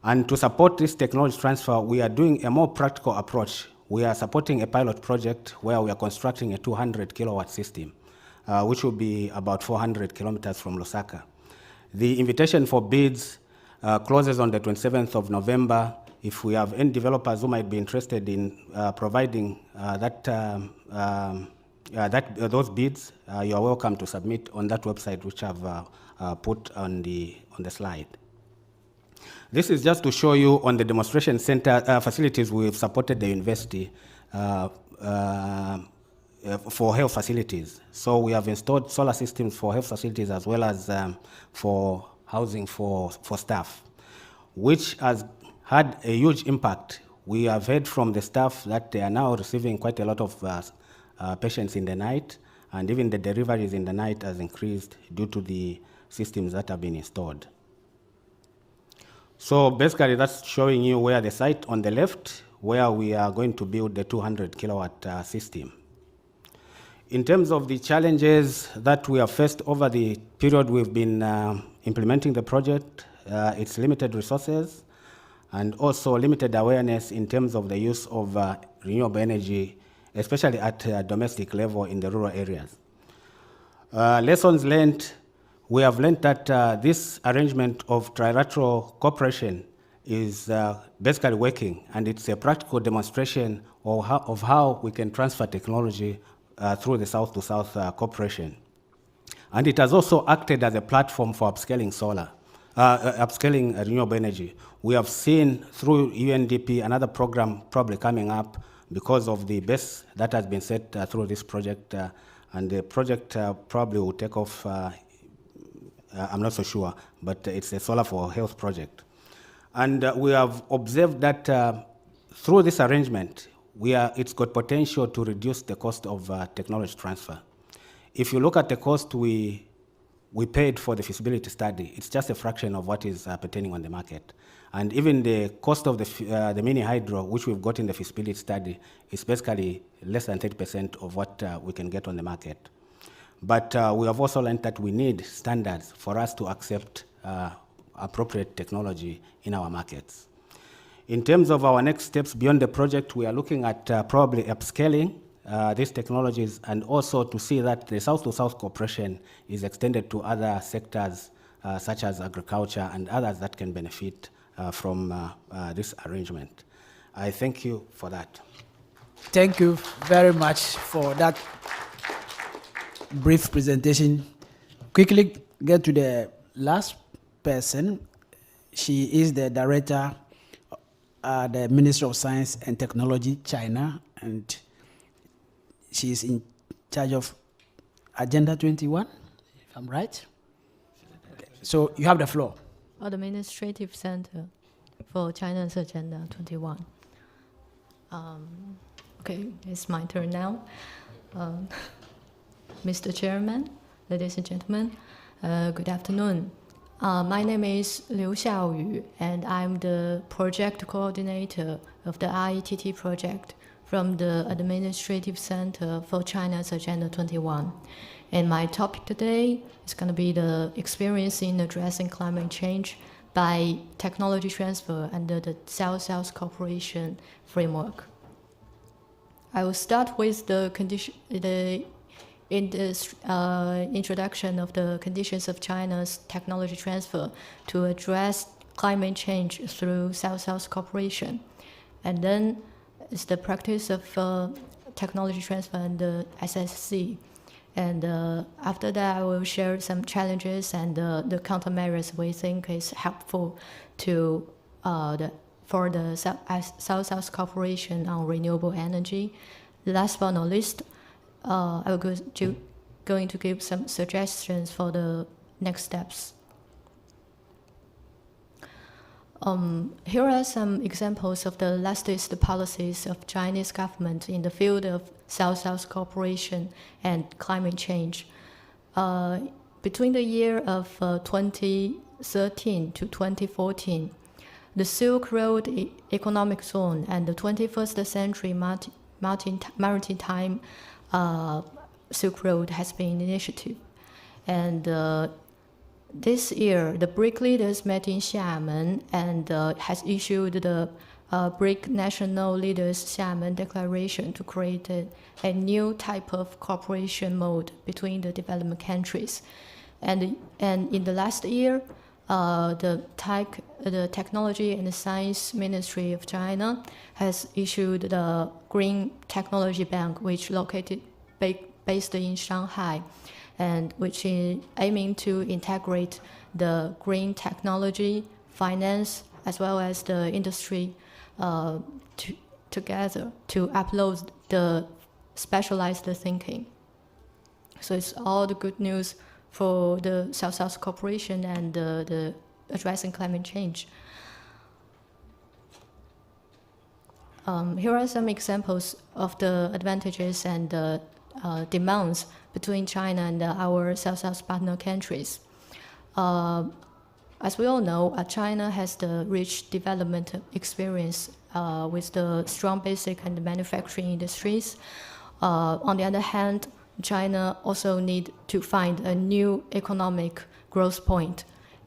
And to support this technology transfer, we are doing a more practical approach. We are supporting a pilot project where we are constructing a 200 kilowatt system, which will be about 400 kilometers from Lusaka. The invitation for bids closes on the 27th of November. If we have any developers who might be interested in providing those bids, you are welcome to submit on that website, which I've put on the slide. This is just to show you on the demonstration center facilities we've supported the university. for health facilities. So we have installed solar systems for health facilities as well as for housing for staff, which has had a huge impact. We have heard from the staff that they are now receiving quite a lot of patients in the night, and even the deliveries in the night has increased due to the systems that have been installed. So basically that's showing you where the site on the left, where we are going to build the 200 kilowatt system. In terms of the challenges that we have faced over the period we've been implementing the project, it's limited resources and also limited awareness in terms of the use of renewable energy, especially at domestic level in the rural areas. Lessons learned, we have learned that this arrangement of trilateral cooperation is basically working, and it's a practical demonstration of how we can transfer technology through the South-to-South cooperation. And it has also acted as a platform for upscaling upscaling renewable energy. We have seen through UNDP another program probably coming up because of the base that has been set through this project, and the project probably will take off, I'm not so sure, but it's a solar for health project. And we have observed that through this arrangement, it's got potential to reduce the cost of technology transfer. If you look at the cost we paid for the feasibility study, it's just a fraction of what is pertaining on the market. And even the cost of the mini hydro, which we've got in the feasibility study, is basically less than 30% of what we can get on the market. But we have also learned that we need standards for us to accept appropriate technology in our markets. In terms of our next steps beyond the project, we are looking at probably upscaling these technologies, and also to see that the South-to-South cooperation is extended to other sectors such as agriculture and others that can benefit from this arrangement. I thank you for that. Thank you very much for that brief presentation. Quickly get to the last person. She is the director the Ministry of Science and Technology, China, and she is in charge of Agenda 21, if I'm right. Okay. So you have the floor. Administrative Center for China's Agenda 21. Okay, it's my turn now. Mr. Chairman, ladies and gentlemen, good afternoon. My name is Liu Xiaoyu, and I'm the project coordinator of the RETT project from the Administrative Center for China's Agenda 21. And my topic today is going to be the experience in addressing climate change by technology transfer under the South-South Cooperation framework. I will start with the introduction of the conditions of China's technology transfer to address climate change through South-South cooperation. And then it's the practice of technology transfer under SSC. And after that, I will share some challenges and the countermeasures we think is helpful to for the South-South cooperation on renewable energy. Last but not least, I will going to give some suggestions for the next steps. Here are some examples of the latest policies of Chinese government in the field of South-South cooperation and climate change. Between the year of 2013 to 2014, the Silk Road Economic Zone and the 21st Century Maritime Silk Road has been initiative. And this year, the BRIC leaders met in Xiamen and has issued the BRIC National Leaders Xiamen Declaration to create a new type of cooperation mode between the development countries. And in the last year, the Technology and the Science Ministry of China has issued the Green Technology Bank, which located based in Shanghai, and which is aiming to integrate the green technology, finance, as well as the industry together to upload the specialized thinking. So it's all the good news for the South-South cooperation and the addressing climate change. Here are some examples of the advantages and demands between China and our South-South partner countries. As we all know, China has the rich development experience with the strong basic and manufacturing industries. On the other hand, China also needs to find a new economic growth point,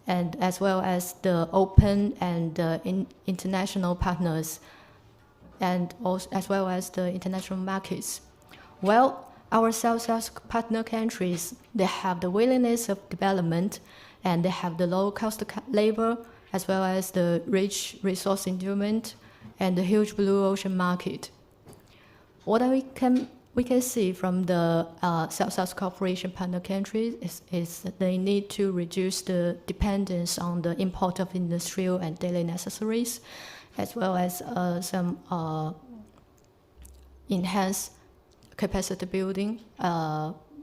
and as well as the open and international partners, and also as well as the international markets. Well, our South-South partner countries, they have the willingness of development, and they have the low cost labor, as well as the rich resource endowment and the huge blue ocean market. What we can see from the South-South cooperation partner countries is that they need to reduce the dependence on the import of industrial and daily necessaries, as well as some enhanced capacity building,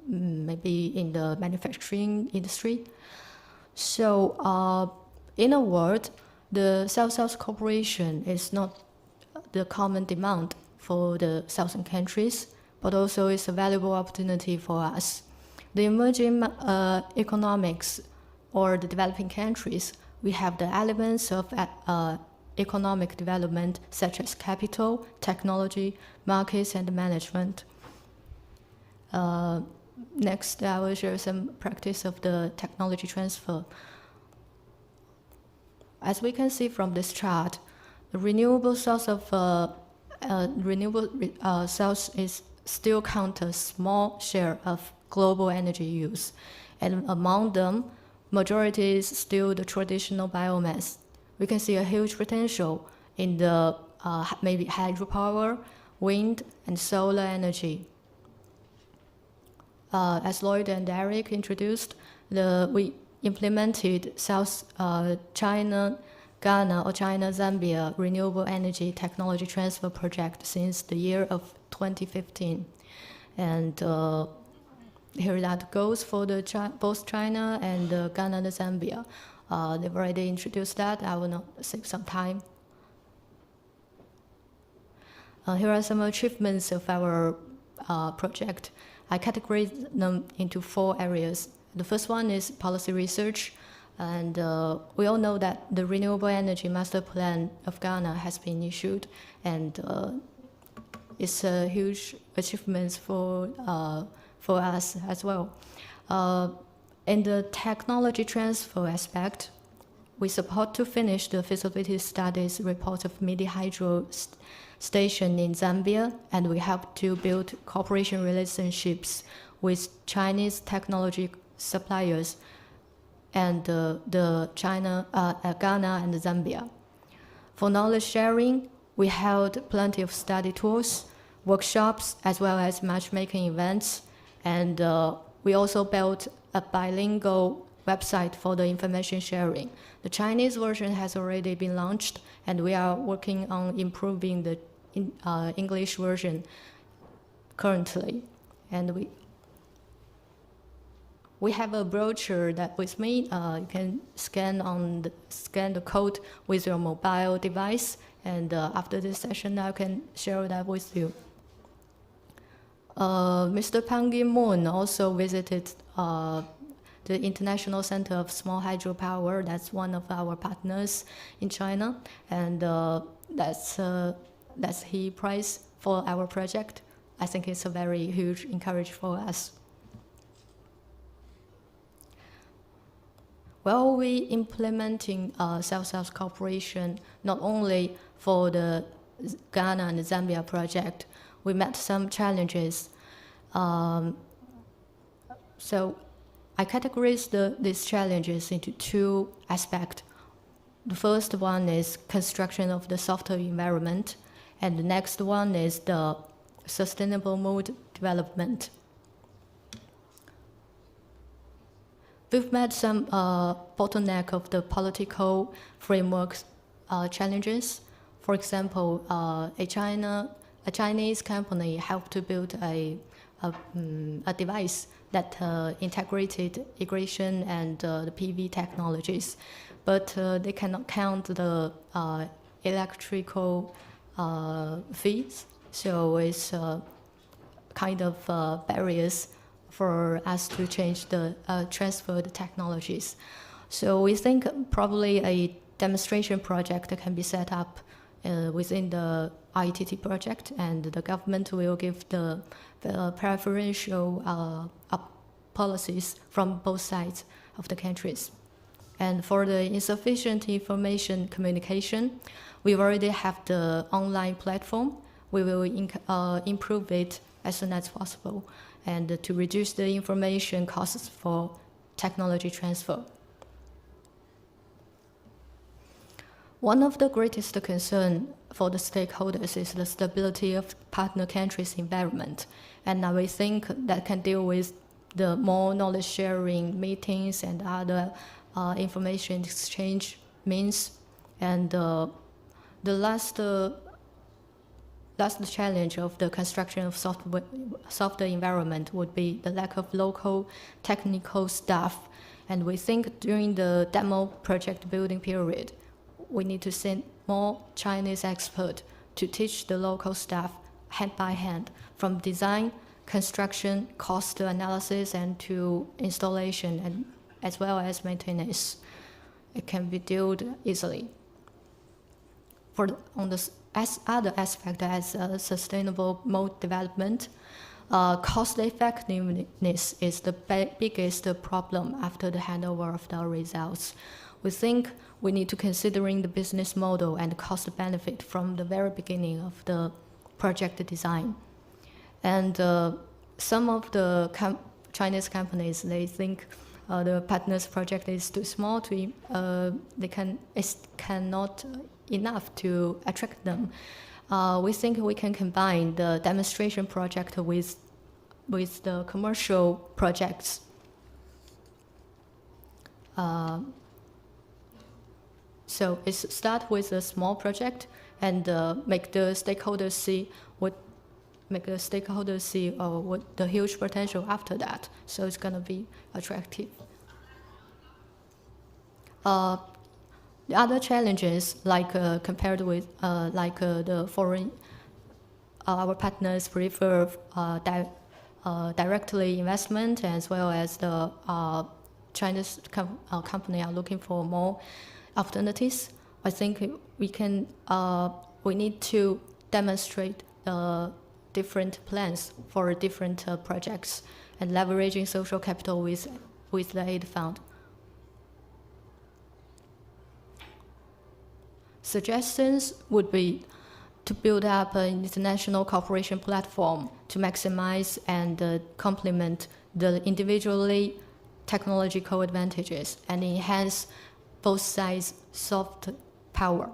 maybe in the manufacturing industry. So, in a word, the South-South cooperation is not the common demand for the southern countries, but also it's a valuable opportunity for us. The emerging economics or the developing countries, we have the elements of economic development such as capital, technology, markets, and management. Next, I will share some practice of the technology transfer. As we can see from this chart, the renewable source of source is still count a small share of global energy use, and among them, majority is still the traditional biomass. We can see a huge potential in the maybe hydropower, wind, and solar energy. As Lloyd and Eric introduced, we implemented South China-Ghana or China-Zambia renewable energy technology transfer project since the year of 2015. And here that goes for the both China and Ghana and Zambia. They've already introduced that. I will not save some time. Here are some achievements of our project. I categorize them into 4 areas. The first one is policy research, and we all know that the Renewable Energy Master Plan of Ghana has been issued, and it's a huge achievement for us as well. In the technology transfer aspect, we support to finish the feasibility studies report of mini hydro station in Zambia, and we help to build cooperation relationships with Chinese technology suppliers and Ghana and Zambia. For knowledge sharing, we held plenty of study tours, workshops, as well as matchmaking events, and we also built a bilingual website for the information sharing. The Chinese version has already been launched, and we are working on improving the English version currently. And we have a brochure that with me. You can scan the code with your mobile device, and after this session, I can share that with you. Mr. Pan Gi-moon also visited the International Center of Small Hydropower. That's one of our partners in China, and that's his prize for our project. I think it's a very huge encouragement for us. Well, we implementing South-South cooperation not only for the Ghana and Zambia project. We met some challenges. So I categorize these challenges into 2 aspects. The first one is construction of the software environment, and the next one is the sustainable mode development. We've met some bottleneck of the political framework challenges. For example, a Chinese company helped to build a device that integrated irrigation and the PV technologies, but they cannot count the electrical fees, so it's kind of barriers for us to change the transfer the technologies. So we think probably a demonstration project can be set up within the ITT project, and the government will give the preferential policies from both sides of the countries. And for the insufficient information communication, we already have the online platform. We will improve it as soon as possible, and to reduce the information costs for technology transfer. One of the greatest concerns for the stakeholders is the stability of partner countries' environment. And we think that can deal with the more knowledge sharing meetings and other information exchange means. And the last challenge of the construction of software environment would be the lack of local technical staff. And we think during the demo project building period, we need to send more Chinese experts to teach the local staff hand by hand, from design, construction, cost analysis, and to installation, and as well as maintenance. It can be dealt easily. On the other aspect, as sustainable mode development, cost effectiveness is the biggest problem after the handover of the results. We think we need to considering the business model and cost benefit from the very beginning of the project design. And some of the Chinese companies, they think the partners project is too small to it's cannot enough to attract them. We think we can combine the demonstration project with the commercial projects. So it's start with a small project and make the stakeholders see what the huge potential after that. So it's going to be attractive. The other challenges, like compared with the foreign, our partners prefer directly investment, as well as the Chinese company are looking for more alternatives. I think we need to demonstrate the different plans for different projects and leveraging social capital with the aid fund. Suggestions would be to build up an international cooperation platform to maximize and complement the individually technological advantages and enhance both sides' soft power.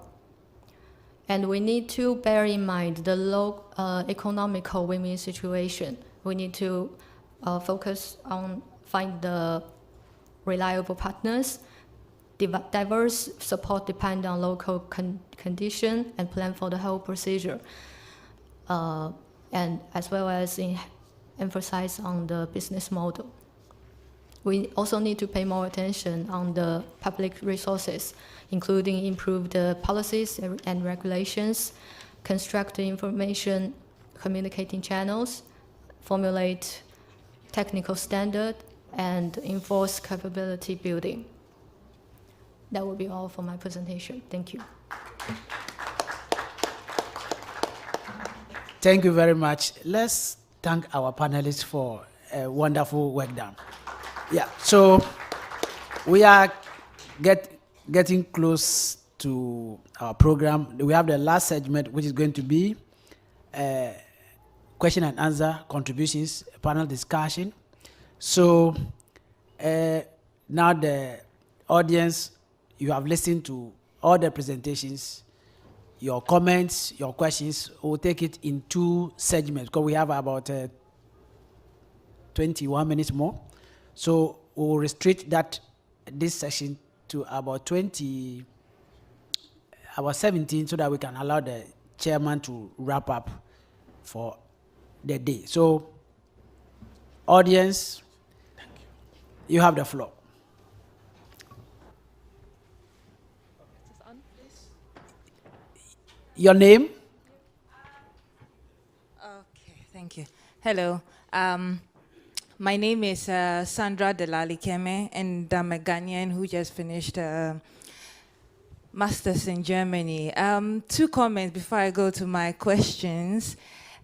And we need to bear in mind the low economical win-win situation. We need to focus on find the reliable partners, diverse support depend on local condition, and plan for the whole procedure. And as well as emphasize on the business model. We also need to pay more attention on the public resources, including improved policies and regulations, construct information communicating channels, formulate technical standard, and enforce capability building. That will be all for my presentation. Thank you. Thank you very much. Let's thank our panelists for a wonderful work done. Yeah, so we are getting close to our program. We have the last segment, which is going to be question and answer, contributions, panel discussion. So now the audience, you have listened to all the presentations, your comments, your questions. We'll take it in 2 segments because we have about 21 minutes more. So we'll restrict this session to about 20 about 17 so that we can allow the chairman to wrap up for the day. So, audience, you have the floor. Your name? Okay, thank you. Hello. My name is Sandra Delali Keme, and I'm a Ghanaian who just finished master's in Germany. 2 comments before I go to my questions.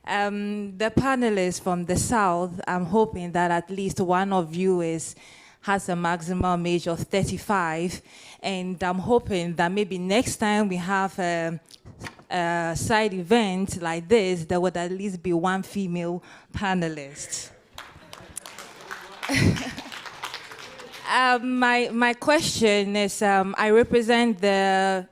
The panelists from the South, I'm hoping that at least one of you has a maximum age of 35, and I'm hoping that maybe next time we have a side event like this, there would at least be one female panelist. My question is, I represent the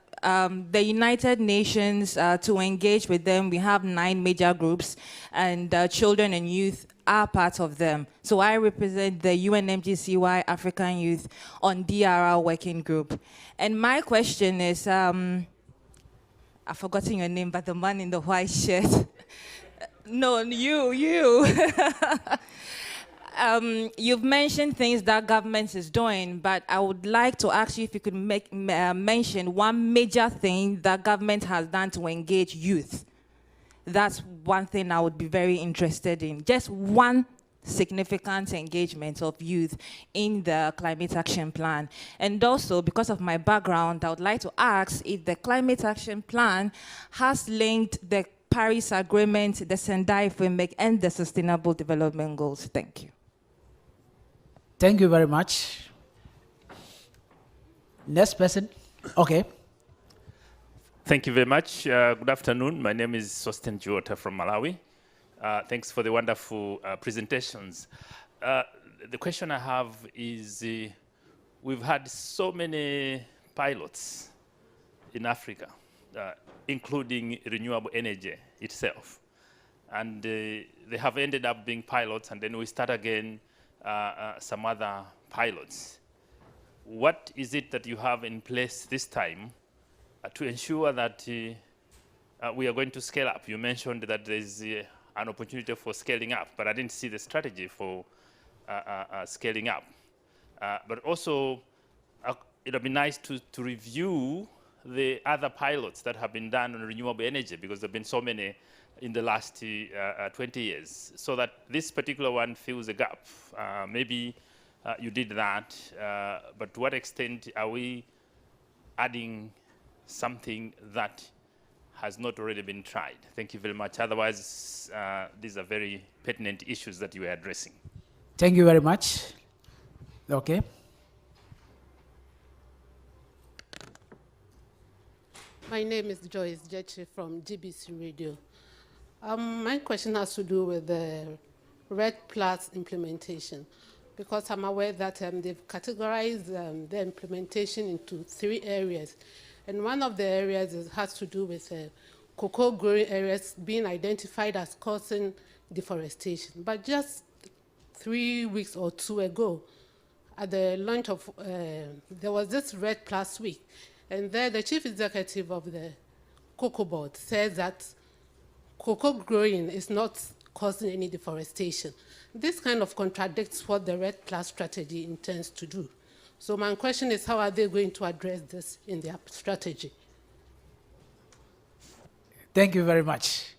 United Nations. To engage with them, we have 9 major groups, and children and youth are part of them. So I represent the UNFCCC African Youth on DRR Working Group. And my question is, I've forgotten your name, but the man in the white shirt. No, you. You've mentioned things that government is doing, but I would like to ask you if you could mention one major thing that government has done to engage youth. That's one thing I would be very interested in. Just one significant engagement of youth in the climate action plan. And also, because of my background, I would like to ask if the climate action plan has linked the Paris Agreement, the Sendai Framework, and the Sustainable Development Goals. Thank you. Thank you very much. Next person. Okay. Thank you very much. Good afternoon. My name is Sosten Juota from Malawi. Thanks for the wonderful presentations. The question I have is, we've had so many pilots in Africa, including renewable energy itself. And they have ended up being pilots, and then we start again some other pilots. What is it that you have in place this time to ensure that we are going to scale up? You mentioned that there's an opportunity for scaling up, but I didn't see the strategy for scaling up. But also, it would be nice to review the other pilots that have been done on renewable energy, because there have been so many in the last 20 years, so that this particular one fills a gap. Maybe you did that, but to what extent are we adding something that has not already been tried? Thank you very much. Otherwise, these are very pertinent issues that you are addressing. Thank you very much. Okay. My name is Joyce Jeche from GBC Radio. My question has to do with the RETT+ implementation, because I'm aware that they've categorized the implementation into 3 areas. And one of the areas has to do with cocoa growing areas being identified as causing deforestation. But just 3 weeks or 2 ago, at the launch of, there was this RETT+ week, and there the chief executive of the cocoa board says that cocoa growing is not causing any deforestation. This kind of contradicts what the RETT+ strategy intends to do. So my question is, how are they going to address this in their strategy? Thank you very much.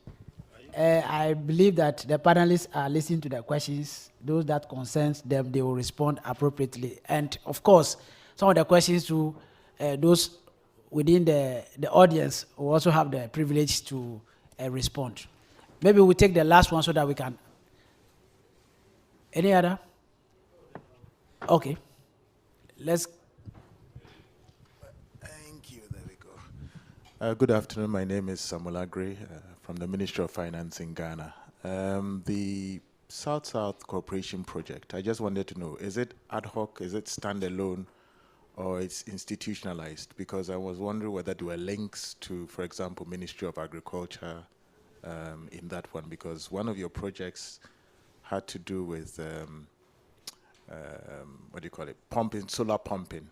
I believe that the panelists are listening to the questions. Those that concerns them, they will respond appropriately. And of course, some of the questions to those within the audience will also have the privilege to respond. Maybe we'll take the last one so that we can. Any other? Okay. Let's. Thank you. There we go. Good afternoon. My name is Samuel Agri from the Ministry of Finance in Ghana. The South-South Cooperation Project, I just wanted to know, is it ad hoc, is it standalone, or it's institutionalized? Because I was wondering whether there were links to, for example, Ministry of Agriculture in that one, because one of your projects had to do with, what do you call it, pumping, solar pumping.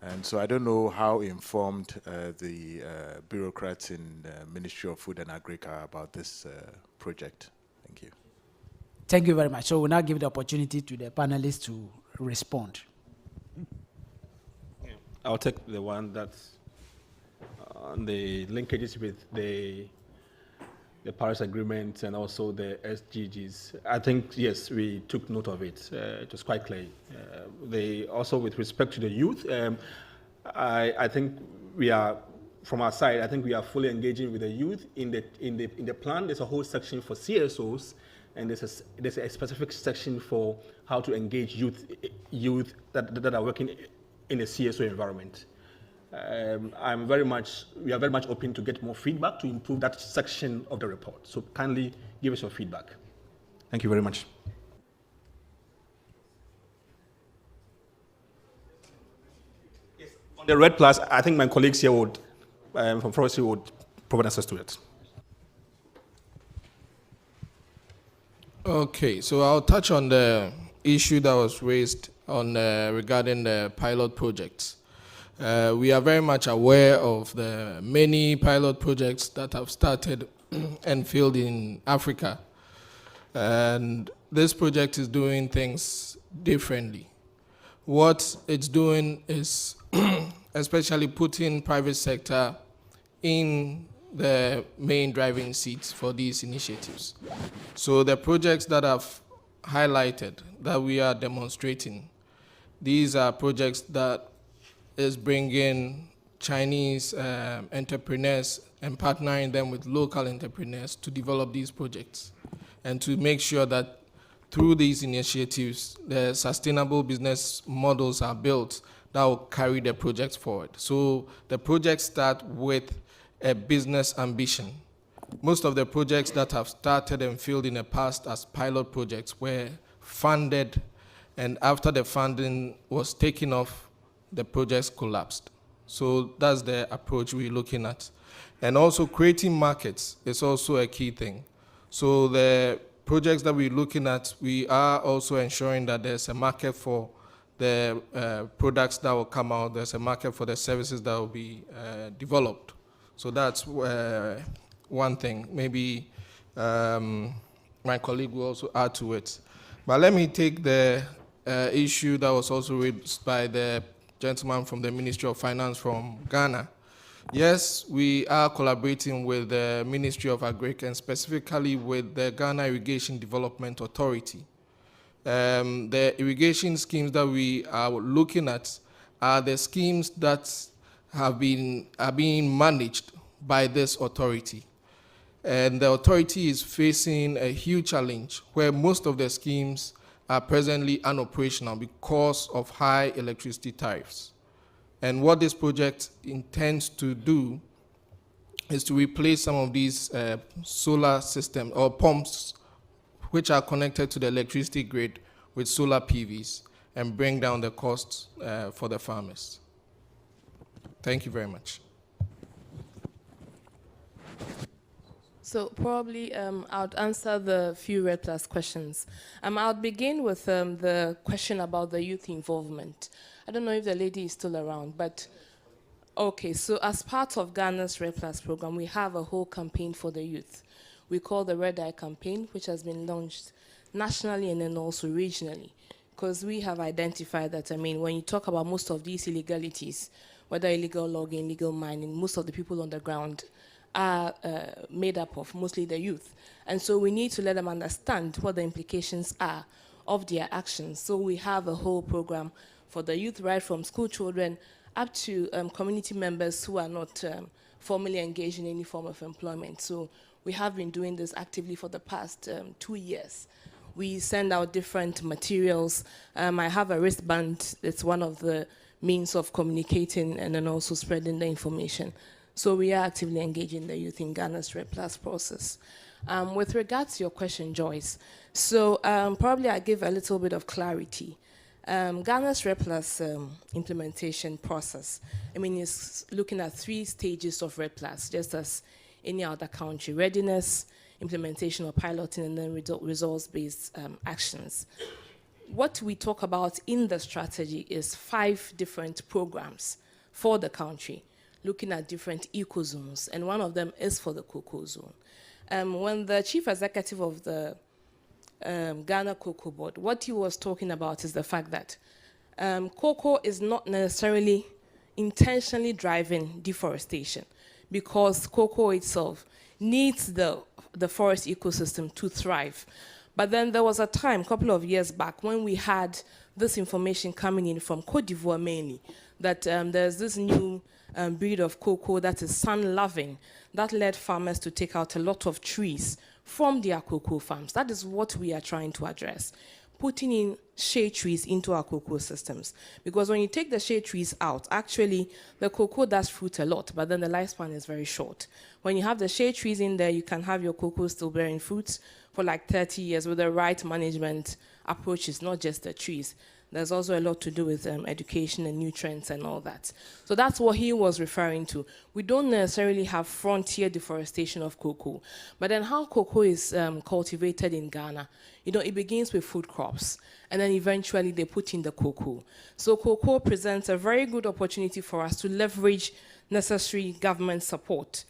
And so I don't know how informed the bureaucrats in the Ministry of Food and Agriculture are about this project. Thank you. Thank you very much. So we'll now give the opportunity to the panelists to respond. I'll take the one that's on the linkages with the Paris Agreement and also the SDGs. I think, yes, we took note of it. It was quite clear. They also, with respect to the youth, I think we are, from our side, I think we are fully engaging with the youth. In the plan, there's a whole section for CSOs, and there's a specific section for how to engage youth that are working in a CSO environment. We are very much open to get more feedback to improve that section of the report. So kindly give us your feedback. Thank you very much. Yes, on the RETT Plus, I think my colleagues here would, from Prof would provide access to it. Okay, so I'll touch on the issue that was raised on regarding the pilot projects. We are very much aware of the many pilot projects that have started and failed in Africa. And this project is doing things differently. What it's doing is especially putting private sector in the main driving seats for these initiatives. So the projects that I've highlighted that we are demonstrating, these are projects that is bringing Chinese entrepreneurs and partnering them with local entrepreneurs to develop these projects and to make sure that through these initiatives, the sustainable business models are built that will carry the projects forward. So the projects start with a business ambition. Most of the projects that have started and failed in the past as pilot projects were funded, and after the funding was taken off, the projects collapsed. So that's the approach we're looking at. And also creating markets is also a key thing. So the projects that we're looking at, we are also ensuring that there's a market for the products that will come out, there's a market for the services that will be developed. So that's one thing. Maybe my colleague will also add to it. But let me take the issue that was also raised by the gentleman from the Ministry of Finance from Ghana. Yes, we are collaborating with the Ministry of Agriculture and specifically with the Ghana Irrigation Development Authority. The irrigation schemes that we are looking at are the schemes that are being managed by this authority. And the authority is facing a huge challenge where most of the schemes are presently unoperational because of high electricity tariffs. And what this project intends to do is to replace some of these solar systems or pumps which are connected to the electricity grid with solar PVs and bring down the costs for the farmers. Thank you very much. So probably I'll answer the few RETT Plus questions. I'll begin with the question about the youth involvement. I don't know if the lady is still around, but okay, so as part of Ghana's RETT Plus program, we have a whole campaign for the youth. We call the Red Eye campaign, which has been launched nationally and then also regionally, because we have identified that, when you talk about most of these illegalities, whether illegal logging, illegal mining, most of the people on the ground are made up of mostly the youth. And so we need to let them understand what the implications are of their actions. So we have a whole program for the youth, right from school children up to community members who are not formally engaged in any form of employment. So we have been doing this actively for the past 2 years. We send out different materials. I have a wristband. It's one of the means of communicating and then also spreading the information. So we are actively engaging the youth in Ghana's RETT Plus process. With regards to your question, Joyce, so probably I'll give a little bit of clarity. Ghana's RETT Plus implementation process, is looking at 3 stages of RETT Plus, just as any other country: readiness, implementation or piloting, and then results-based actions. what we talk about in the strategy is 5 different programs for the country, looking at different eco-zones, and one of them is for the cocoa zone. When the chief executive of the Ghana Cocoa Board, what he was talking about is the fact that cocoa is not necessarily intentionally driving deforestation, because cocoa itself needs the forest ecosystem to thrive. But then there was a time, a couple of years back, when we had this information coming in from Côte d'Ivoire mainly, that there's this new breed of cocoa that is sun-loving, that led farmers to take out a lot of trees from their cocoa farms. That is what we are trying to address, putting in shade trees into our cocoa systems. Because when you take the shade trees out, actually, the cocoa does fruit a lot, but then the lifespan is very short. When you have the shade trees in there, you can have your cocoa still bearing fruits for like 30 years with the right management approaches, not just the trees. There's also a lot to do with education and nutrients and all that. So that's what he was referring to. We don't necessarily have frontier deforestation of cocoa, but then how cocoa is cultivated in Ghana, you know, it begins with food crops, and then eventually they put in the cocoa. So cocoa presents a very good opportunity for us to leverage necessary government support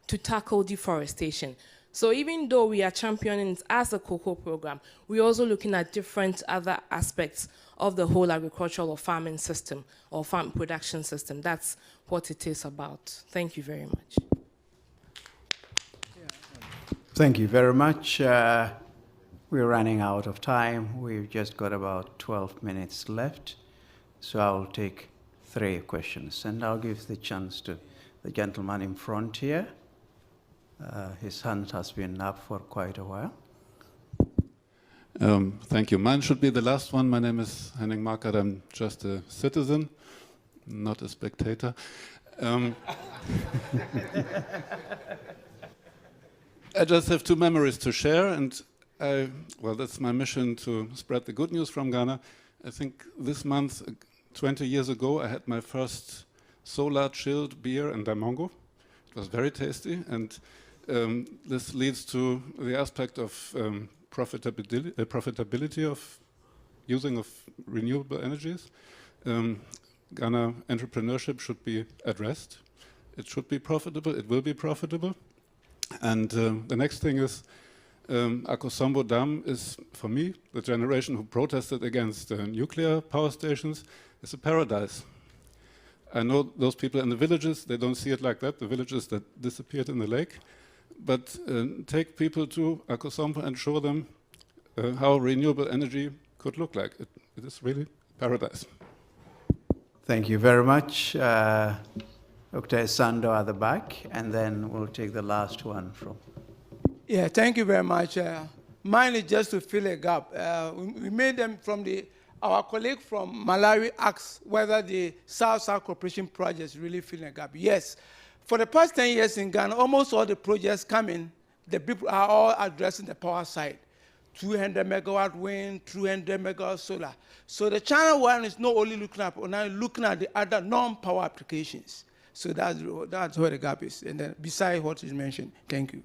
to tackle deforestation. So even though we are championing it as a cocoa program, we're also looking at different other aspects of the whole agricultural or farming system or farm production system. That's what it is about. Thank you very much. Thank you very much. We're running out of time. We've just got about 12 minutes left. So I'll take 3 questions, and I'll give the chance to the gentleman in front here. His hand has been up for quite a while. Thank you. Mine should be the last one. My name is Henning Markert. I'm just a citizen, not a spectator. I just have 2 memories to share, and well, that's my mission, to spread the good news from Ghana. I think this month, 20 years ago, I had my first solar chilled beer in Damongo. It was very tasty, and this leads to the aspect of profitability of using of renewable energies. Ghana entrepreneurship should be addressed. It should be profitable. It will be profitable. And the next thing is Akosombo Dam is, for me, the generation who protested against nuclear power stations, is a paradise. I know those people in the villages, they don't see it like that, the villages that disappeared in the lake. But take people to Akosombo and show them how renewable energy could look like. It is really paradise. Thank you very much. Dr. Sando at the back, and then we'll take the last one from. Yeah, thank you very much. Mine is just to fill a gap. We made them from our colleague from Malawi asked whether the South-South Cooperation projects really fill a gap. Yes. For the past 10 years in Ghana, almost all the projects coming, the people are all addressing the power side. 200 megawatt wind, 200 megawatt solar. So the China one is not only looking at, now looking at the other non-power applications. So that's where the gap is. And then besides what is mentioned, thank you.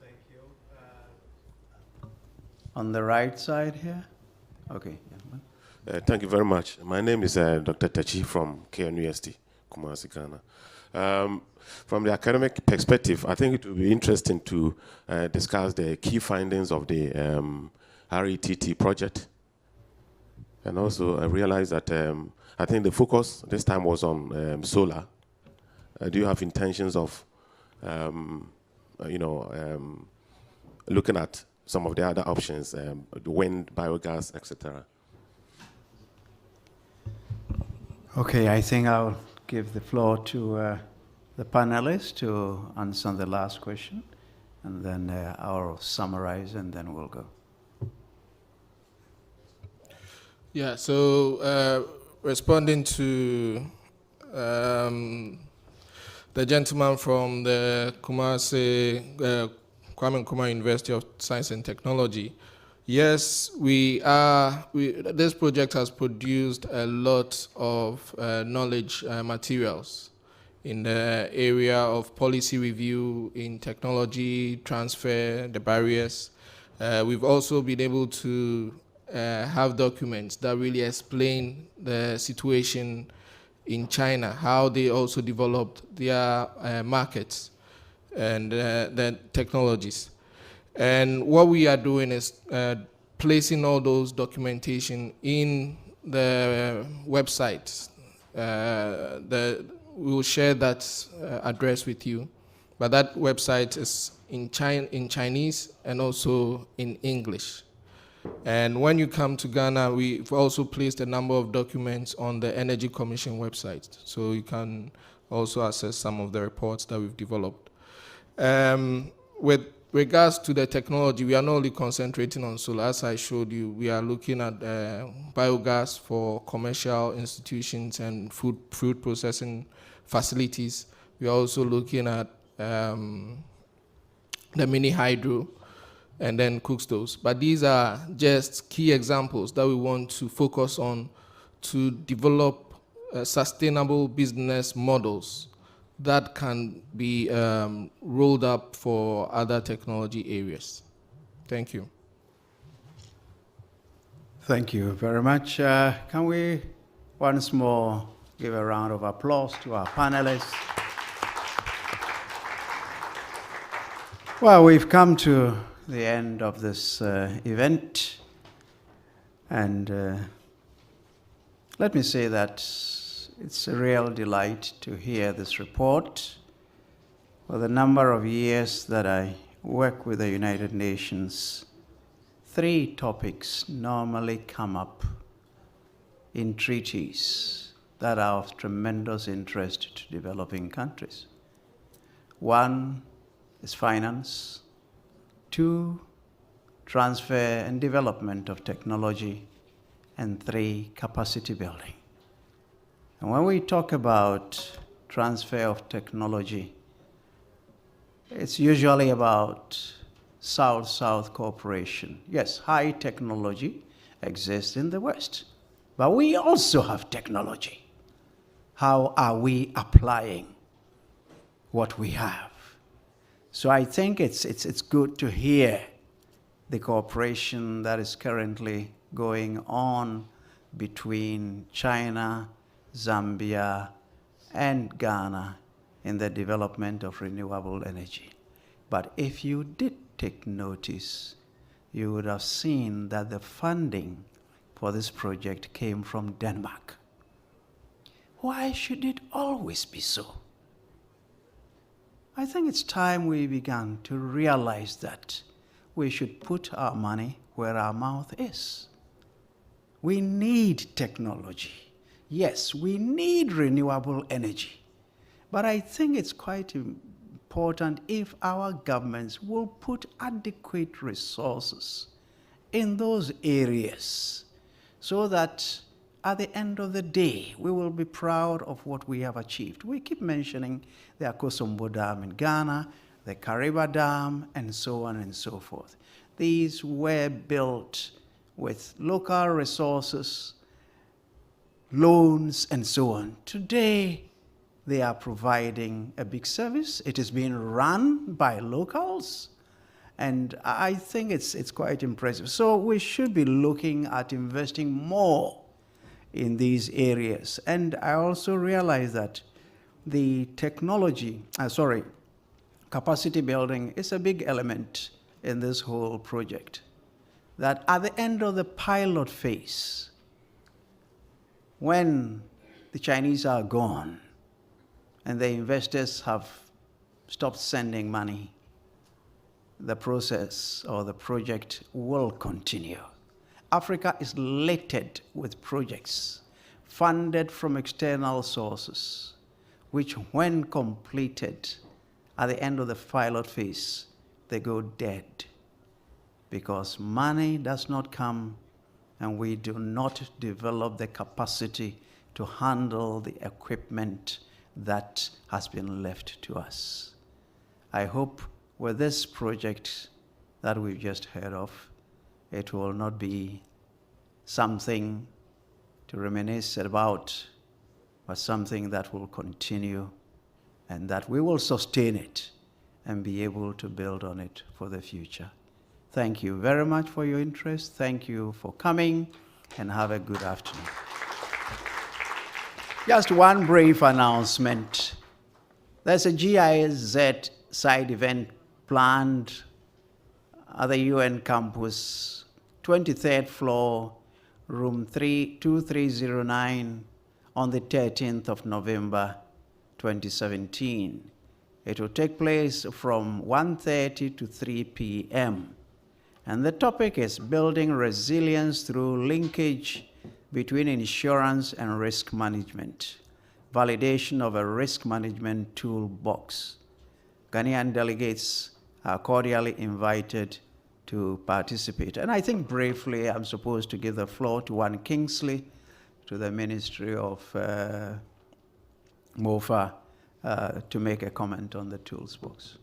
Thank you. On the right side here. Okay. Thank you very much. My name is Dr. Tachi from KNUST, Kumasi, Ghana. From the academic perspective, I think it will be interesting to discuss the key findings of the RETT project. And also I realized that I think the focus this time was on solar. Do you have intentions of, looking at some of the other options, the wind, biogas, etc.? Okay, I think I'll give the floor to the panelists to answer the last question, and then I'll summarize, and then we'll go. Yeah, so responding to the gentleman from the Kumasi, Kwame Nkrumah University of Science and Technology, yes, this project has produced a lot of knowledge materials in the area of policy review, in technology transfer, the barriers. We've also been able to have documents that really explain the situation in China, how they also developed their markets and the technologies. And what we are doing is placing all those documentation in the website. We will share that address with you, but that website is in Chinese and also in English. And when you come to Ghana, we've also placed a number of documents on the Energy Commission website, so you can also access some of the reports that we've developed. With regards to the technology, we are not only concentrating on solar. As I showed you, we are looking at biogas for commercial institutions and food processing facilities. We are also looking at the mini hydro and then cook stoves. But these are just key examples that we want to focus on to develop sustainable business models that can be rolled up for other technology areas. Thank you. Thank you very much. Can we once more give a round of applause to our panelists? Well, we've come to the end of this event, and let me say that it's a real delight to hear this report. For the number of years that I work with the United Nations, 3 topics normally come up in treaties that are of tremendous interest to developing countries. 1 is finance, 2, transfer and development of technology, and 3, capacity building. And when we talk about transfer of technology, it's usually about South-South cooperation. Yes, high technology exists in the West, but we also have technology. How are we applying what we have? So I think it's good to hear the cooperation that is currently going on between China, Zambia, and Ghana in the development of renewable energy. But if you did take notice, you would have seen that the funding for this project came from Denmark. Why should it always be so? I think it's time we began to realize that we should put our money where our mouth is. We need technology. Yes, we need renewable energy. But I think it's quite important if our governments will put adequate resources in those areas so that at the end of the day, we will be proud of what we have achieved. We keep mentioning the Akosombo Dam in Ghana, the Kariba Dam, and so on and so forth. These were built with local resources, loans, and so on. Today, they are providing a big service. It is being run by locals, and I think it's quite impressive. So we should be looking at investing more in these areas. And I also realize that the capacity building is a big element in this whole project. That at the end of the pilot phase, when the Chinese are gone and the investors have stopped sending money, the process or the project will continue. Africa is littered with projects funded from external sources, which when completed at the end of the pilot phase, they go dead because money does not come and we do not develop the capacity to handle the equipment that has been left to us. I hope with this project that we've just heard of, it will not be something to reminisce about, but something that will continue and that we will sustain it and be able to build on it for the future. Thank you very much for your interest. Thank you for coming, and have a good afternoon. Just one brief announcement. There's a GIZ side event planned at the UN campus, 23rd floor, room 2309, on the 13th of November, 2017. It will take place from 1:30 to 3 p.m. And the topic is building resilience through linkage between insurance and risk management, validation of a risk management toolbox. Ghanaian delegates are cordially invited to participate. And I think briefly, I'm supposed to give the floor to one Kingsley, to the Ministry of MOFA, to make a comment on the tools box.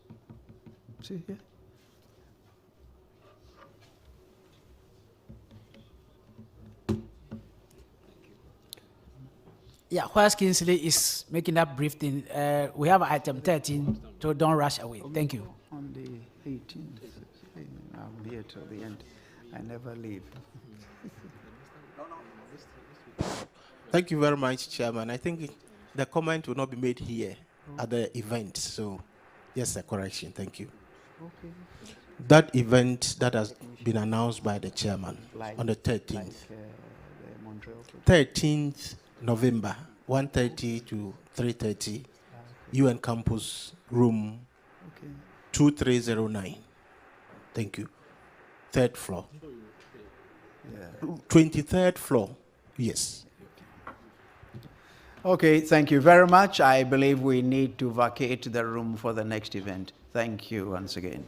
See here? Yeah, whilst Kingsley is making that brief thing, we have item 13, so don't rush away. Thank you. On the 18th, I'm here till the end. I never leave. Thank you very much, Chairman. I think the comment will not be made here at the event, so yes, a correction. Thank you. Okay. That event that has been announced by the Chairman on the 13th. 13th November, 1:30 to 3:30, UN campus room 2309. Thank you. 3rd floor. 23rd floor. Yes. Okay, thank you very much. I believe we need to vacate the room for the next event. Thank you once again.